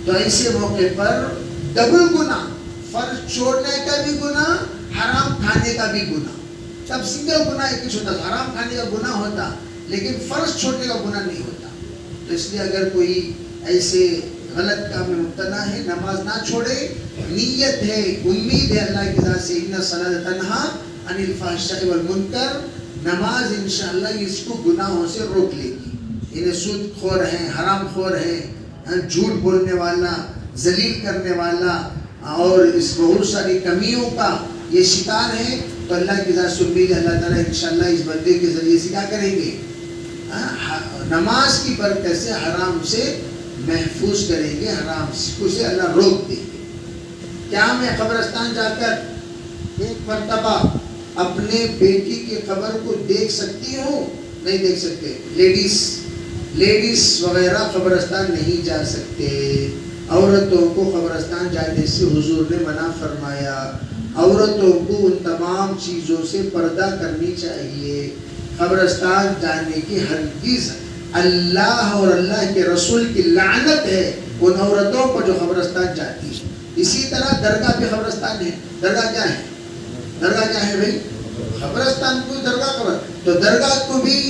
تو ایسے موقع پر ڈبل گناہ، فرض چھوڑنے کا بھی گناہ، حرام کھانے کا بھی گناہ. تب سنگل گناہ ایک ہی ہوتا، حرام کھانے کا گناہ ہوتا لیکن فرض چھوڑنے کا گناہ نہیں ہوتا. تو اس لیے اگر کوئی ایسے غلط کام میں مبتلا ہے، نماز نہ چھوڑے. نیت ہے، امید ہے اللہ کی ذات سے، ان الصلاۃ تنہی عن الفحشاء والمنکر، نماز انشاءاللہ اس کو گناہوں سے روک لے گی. انہیں سود خور ہیں، حرام خور ہیں، جھوٹ بولنے والا، ذلیل کرنے والا اور اس بہت ساری کمیوں کا یہ شکار ہے، تو اللہ کی ذات سے امید ہے اللہ تعالیٰ انشاءاللہ اس بندے کے ذریعے سے کیا کریں گے؟ نماز کی برکت سے حرام سے محفوظ کریں گے، حرام سے اللہ روک دیں گے. کیا میں قبرستان جا کر ایک مرتبہ اپنے بیٹی کی قبر کو دیکھ سکتی ہوں؟ نہیں دیکھ سکتے. لیڈیز وغیرہ قبرستان نہیں جا سکتے. عورتوں کو قبرستان جانے سے حضور نے منع فرمایا. عورتوں کو ان تمام چیزوں سے پردہ کرنی چاہیے. قبرستان جانے کی ہرگز، اللہ اور اللہ کے رسول کی لعنت ہے ان عورتوں پر جو قبرستان جاتی ہے. اسی طرح درگاہ پہ قبرستان ہے. درگاہ کیا ہے؟ درگاہ کیا ہے بھائی؟ قبرستان کو درگاہ قبر. تو درگاہ کو بھی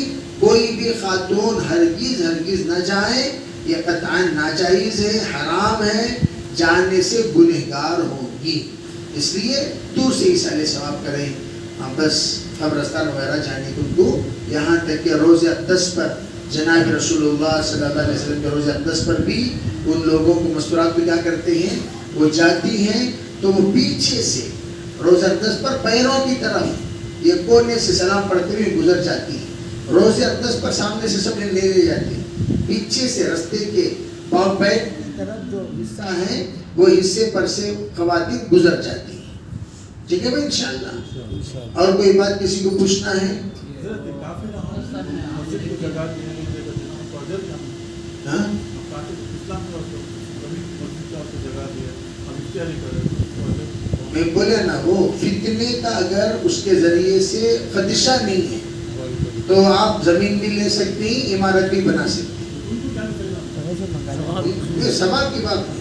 کوئی بھی خاتون ہرگز نہ جائے. یہ قطعاً ناجائز ہے، حرام ہے، جانے سے گنہگار ہوگی. اس لیے دور سے ایصال ثواب کریں. بس قبرستان وغیرہ جانے کو یہاں تک کہ روز اقدس پر جناب رسول اللہ صلی اللہ علیہ وسلم کے روز اقدس پر بھی ان لوگوں کو مستورات کو کیا کرتے ہیں، وہ جاتی ہیں تو وہ پیچھے سے روز اقدس پر پیروں کی طرف یہ کونے سے سلام پڑھتے ہوئے گزر جاتی ہے. روز اقدس پر سامنے سے سب لے جاتے ہیں، پیچھے سے رستے کے پاؤں پیر کی طرف جو حصہ ہے وہ حصے پر سے خواتین گزر جاتی ہیں. ٹھیک ہے بھائی انشاءاللہ. اور کوئی بات کسی کو پوچھنا ہے؟ میں بولے نا، وہ فتنے کا اگر اس کے ذریعے سے خدشہ نہیں ہے تو آپ زمین بھی لے سکتے ہیں، عمارت بھی بنا سکتے ہیں. یہ ثواب کی بات نہیں.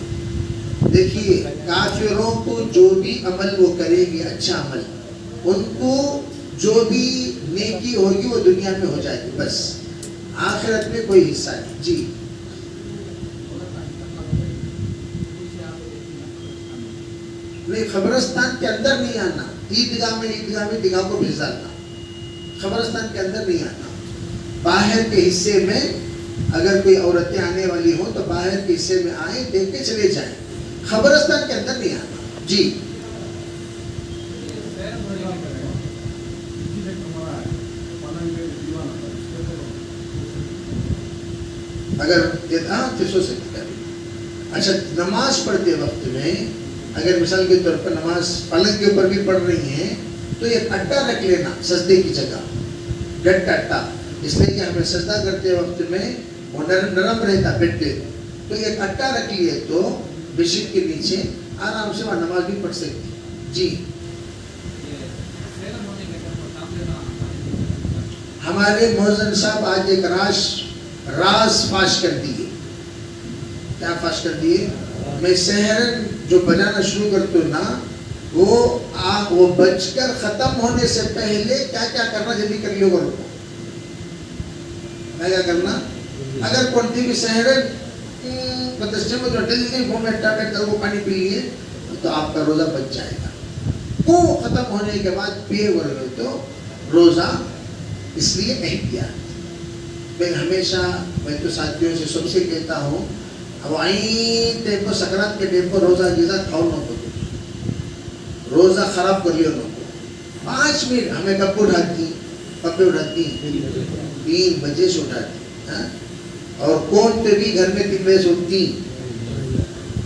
دیکھیے، کافروں کو جو بھی عمل وہ کریں گے، اچھا عمل، ان کو جو بھی نیکی ہوگی وہ دنیا میں ہو جائے گی، بس آخرت میں کوئی حصہ نہیں. جی نہیں، قبرستان کے اندر نہیں آنا. عیدگاہ میں دیگاہ کو بھیج ڈالنا. قبرستان کے اندر نہیں آنا. باہر کے حصے میں اگر کوئی عورتیں آنے والی ہوں تو باہر کے حصے میں آئیں، دیکھ کے چلے جائیں. قبرستان کے اندر نہیں آنا. جی اگر ہو سکتا ہے. اچھا، نماز پڑھتے وقت میں اگر مثال کے طور پر نماز پلنگ کے اوپر بھی پڑھ رہی ہیں تو یہ اٹا رکھ لینا سجدے کی جگہ، ڈٹ کا اٹا، اس لیے کہ ہمیں سجدہ کرتے وقت میں وہ نرم رہتا بیڈ پہ. تو یہ اٹا رکھ لیے تو بیڈ کے نیچے آرام سے وہاں نماز بھی پڑھ سکتی. جی ہمارے مؤذن صاحب آج ایک راز فاش کر دیے. کیا فاش کر دیے؟ میں سحرن جو بجانا شروع کرتا ہوں نا وہ بج کر ختم ہونے سے پہلے کیا کیا کرنا جلدی کر لیو کرو. کیا کرنا؟ اگر کونتی بھی سحرن بتسجے میں جو جلدی مومنٹا میں کل وہ پانی پی لیے تو آپ کا روزہ بچ جائے گا. وہ ختم ہونے کے بعد پیے ہوئے تو روزہ اس لیے احتیاط. میں ہمیشہ میں تو ساتھیوں سے سب سے کہتا ہوں اب آئیں ٹیمپو سکرات کے ٹیمپو روزہ جیسا کھاؤ نہ کو روزہ خراب کر لیو نہ کو. 5 منٹ ہمیں کب اٹھاتی 3 بجے سے اٹھاتی اور کون تے بھی گھر میں 3 بجے سے اٹھتی.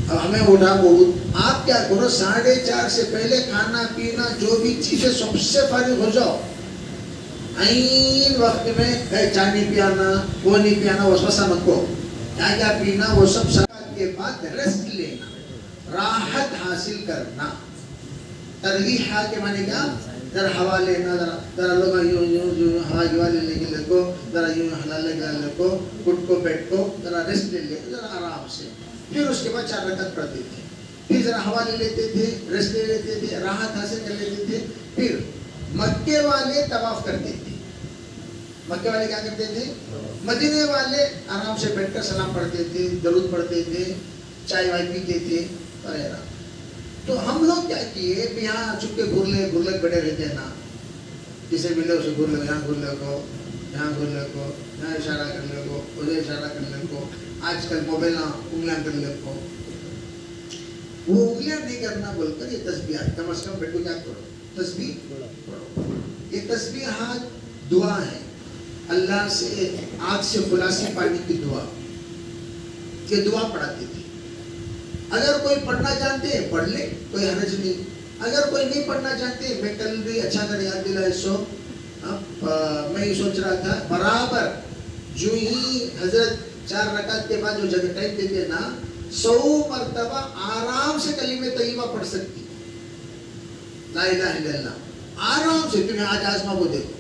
اب ہمیں اٹھا بہت آپ کیا کرو 4:30 سے پہلے کھانا پینا جو بھی چیزیں سب سے فارغ ہو جاؤ. این وقت میں چائے نہیں پیانا وہ نہیں پیانا وسوسہ مت کو کیا پینا وہ سب سکات کے بعد ریسٹ لینا راحت حاصل کرنا. ترغیح کے معنی کیا؟ ذرا ہوا لینا ذرا لوگ یوں ہوا جوا لینے کے لیے کو ذرا یوں ہلا لے کو گٹ کو بیٹھ کو ذرا ریسٹ لے لے ذرا آرام سے. پھر اس کے بعد 4 رکعت پڑھتے تھے. پھر ذرا ہوا لے لیتے تھے ریسٹ لے لیتے تھے راحت حاصل کر لیتے تھے. پھر مکے والے طواف کرتے تھے. مکے والے کیا کرتے تھے؟ مدینے والے آرام سے بیٹھ کر سلام پڑھتے تھے درود پڑھتے تھے چائے وائے پیتے تھے وغیرہ. تو ہم لوگ کیا کیے یہاں چپ کے گھر بیٹھے رہتے ہیں نا. جسے ملے اسے گھر لے یہاں گھر لے کو یہاں گھر لے کو یہاں اشارہ کر لے کو ادھر اشارہ کر لے کو. آج کل موبائل انگلیاں کر لے کو. وہ انگلیاں نہیں کرنا بول کر یہ تسبیحات کم از کم بیٹھو کیا کرو تسبیح پڑھو. یہ تسبیحات دعا ہے اللہ سے آنکھ سے خلاصی پانی کی دعا. یہ دعا پڑھاتے تھے. اگر کوئی پڑھنا چاہتے ہیں پڑھ لے کوئی حرج نہیں. اگر کوئی نہیں پڑھنا چاہتے میں کل بھی اچھا کر یاد دلا سو میں یہ سوچ رہا تھا برابر جو ہی حضرت 4 رکعت کے بعد جو جگہ ٹائم دیتے نا 100 مرتبہ آرام سے کلمہ طیبہ پڑھ سکتی لا الہ الا اللہ آرام سے. تمہیں آج آزما کو دیکھو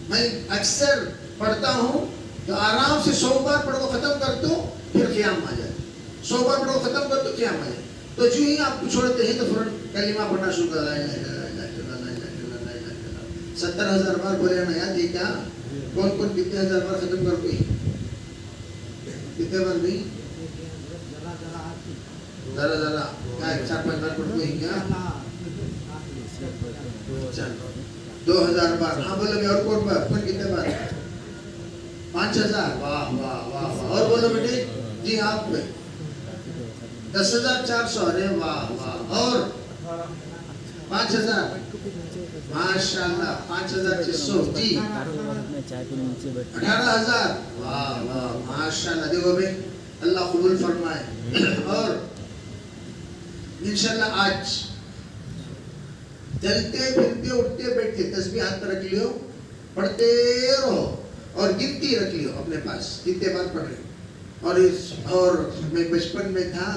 میں اکثر پڑھتا ہوں تو آرام سے 100 بار پڑھو ختم کر دو پھر قیام آ جائے. 100 بار پڑھو ختم کر دو قیام آ جائے. تو جو ہی آپ کو چھوڑتے ہیں تو فوراً کلمہ پڑھنا شروع کر لا الہ الا اللہ 70,000 بار بولے نا یاد ہے کیا؟ کون کتنے ہزار بار ختم کر کوئی کتنے بار نہیں ذرا کیا 4-5 بار پڑھ کوئی کیا 2,000 بار. ہاں بولو میں اور کون بار کون کتنے بار 5,000 واہ واہ واہ. اور بولو بیٹے جی آپ 10,400 ارے واہ واہ. اور 5,000 ماشاءاللہ 5,600 جی 18,000 واہ واہ ماشاءاللہ. دیکھو بھائی اللہ قبول فرمائے. اور انشاءاللہ آج چلتے پھرتے اٹھتے بیٹھتے تسبیح ہاتھ پر رکھ لیو پڑھتے رہو اور گنتی رکھ لیو اپنے پاس کتنے بار پڑھ رہے. اور میں بچپن میں تھا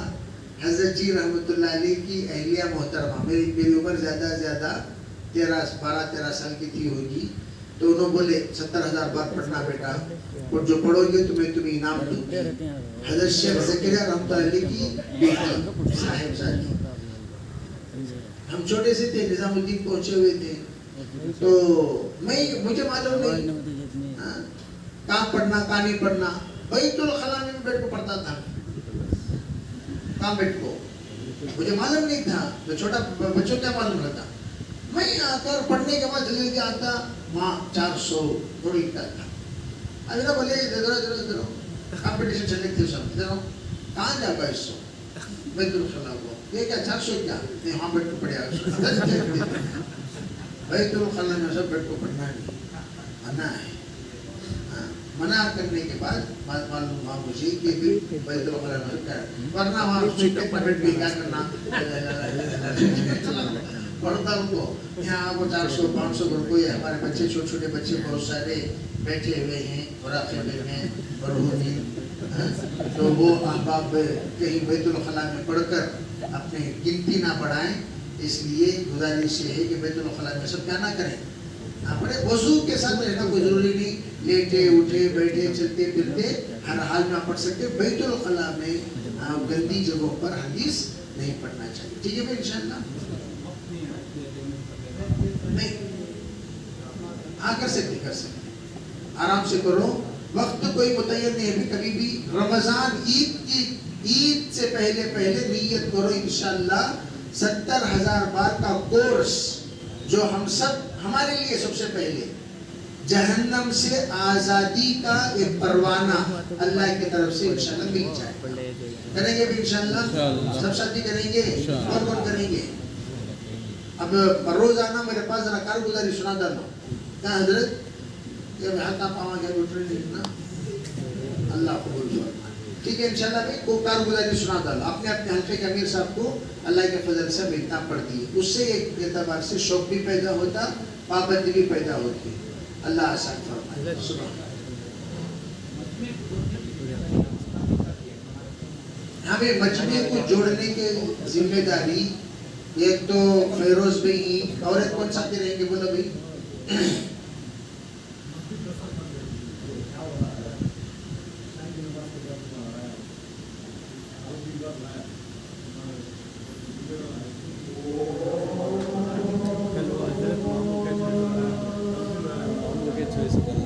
حضرت جی رحمت اللہ علیہ کی اہلیہ محترمہ میری عمر زیادہ 12-13 سال کی تھی ہوگی. تو انہوں بولے 70,000 بار پڑھنا بیٹا اور جو پڑھو گے تمہیں انعام دوں گی. حضرت شیخ زکریا رحمت اللہ علیہ کی بیٹی صاحب زادی. ہم چھوٹے سے تھے نظام الدین پہنچے ہوئے تھے تو مجھے معلوم نہیں کہاں پڑھنا کہاں نہیں پڑھنا. بیت الخلا میں بیٹھ کو پڑھتا تھا کہاں بیٹھ کو مجھے معلوم نہیں تھا. تو چھوٹا بچوں کیا معلوم رہتا. میں آ کر پڑھنے کے بعد جلدی آتا وہاں 400 لکھتا تھا. ادھر بولے ادھر کمپٹیشن چلے تھے سب ادھر کہاں جا پائے 100 بیت الخلا کو یہ کیا 400 کیا نہیں وہاں بیٹھ کو پڑھیا بیت الخلا میں سب بیٹھ کو پڑھنا نہیں منع ہے. منع کرنے کے بعد بات معلوم ہوا مجھے کہ بیت الخلا میں ورنہ وہاں سوچتے پر بیٹھ کے کیا کرنا پڑھتا ان کو. یہاں وہ 400-500 گھر کوئی ہمارے بچے چھوٹے بچے بہت سارے بیٹھے ہوئے ہیں مراقبے میں مرہونی. تو وہ احباب کہیں بیت الخلا میں پڑھ کر اپنے گنتی نہ بڑھائیں. اس لیے گزارش یہ ہے کہ بیت الخلا میں سب کیا نہ کریں نہ پڑھے. وضو کے ساتھ رہنا کوئی ضروری نہیں. لیٹے اٹھے بیٹھے چلتے پھرتے ہر حال میں آپ پڑھ سکتے ہیں. بیت الخلا میں گندی جگہوں پر حدیث نہیں پڑھنا چاہیے. ٹھیک ہے بھائی انشاءاللہ. نہیں ہاں کر سکتے آرام سے کرو. وقت کوئی متعین نہیں ہے. کبھی بھی رمضان عید سے پہلے نیت کرو انشاءاللہ 70,000 بار کا کورس جو ہمارے لیے سب سے پہلے جہنم سے آزادی کا ایک پروانہ اللہ کی طرف سے انشاءاللہ مل جائے. کریں گے بھی انشاءاللہ. سب ساتھی کریں گے. اور کون کریں گے؟ اب روزانہ میرے پاس ذرا کارگزاری سنا ڈالو. کیا حضرت یہ ہاتھ آپ آواں گیا بیٹھے لکھنا اللہ قبول فرمائے. ٹھیک ہے انشاءاللہ بھائی کو کارگزاری سنا ڈالو. اپنے حلقے کے امیر صاحب کو اللہ کے فضل سے ملنا پڑتی ہے. اس سے ایک اعتبار سے شوق بھی پیدا ہوتا, پابندی بھی پیدا ہوتی. اللہ آسان فرمائے. ہمیں مجمع کو جوڑنے کے ذمہ داری ایک تو فیروز بھائی اور ایک کون ساتھی رہیں گے بولو بھائی. Hello,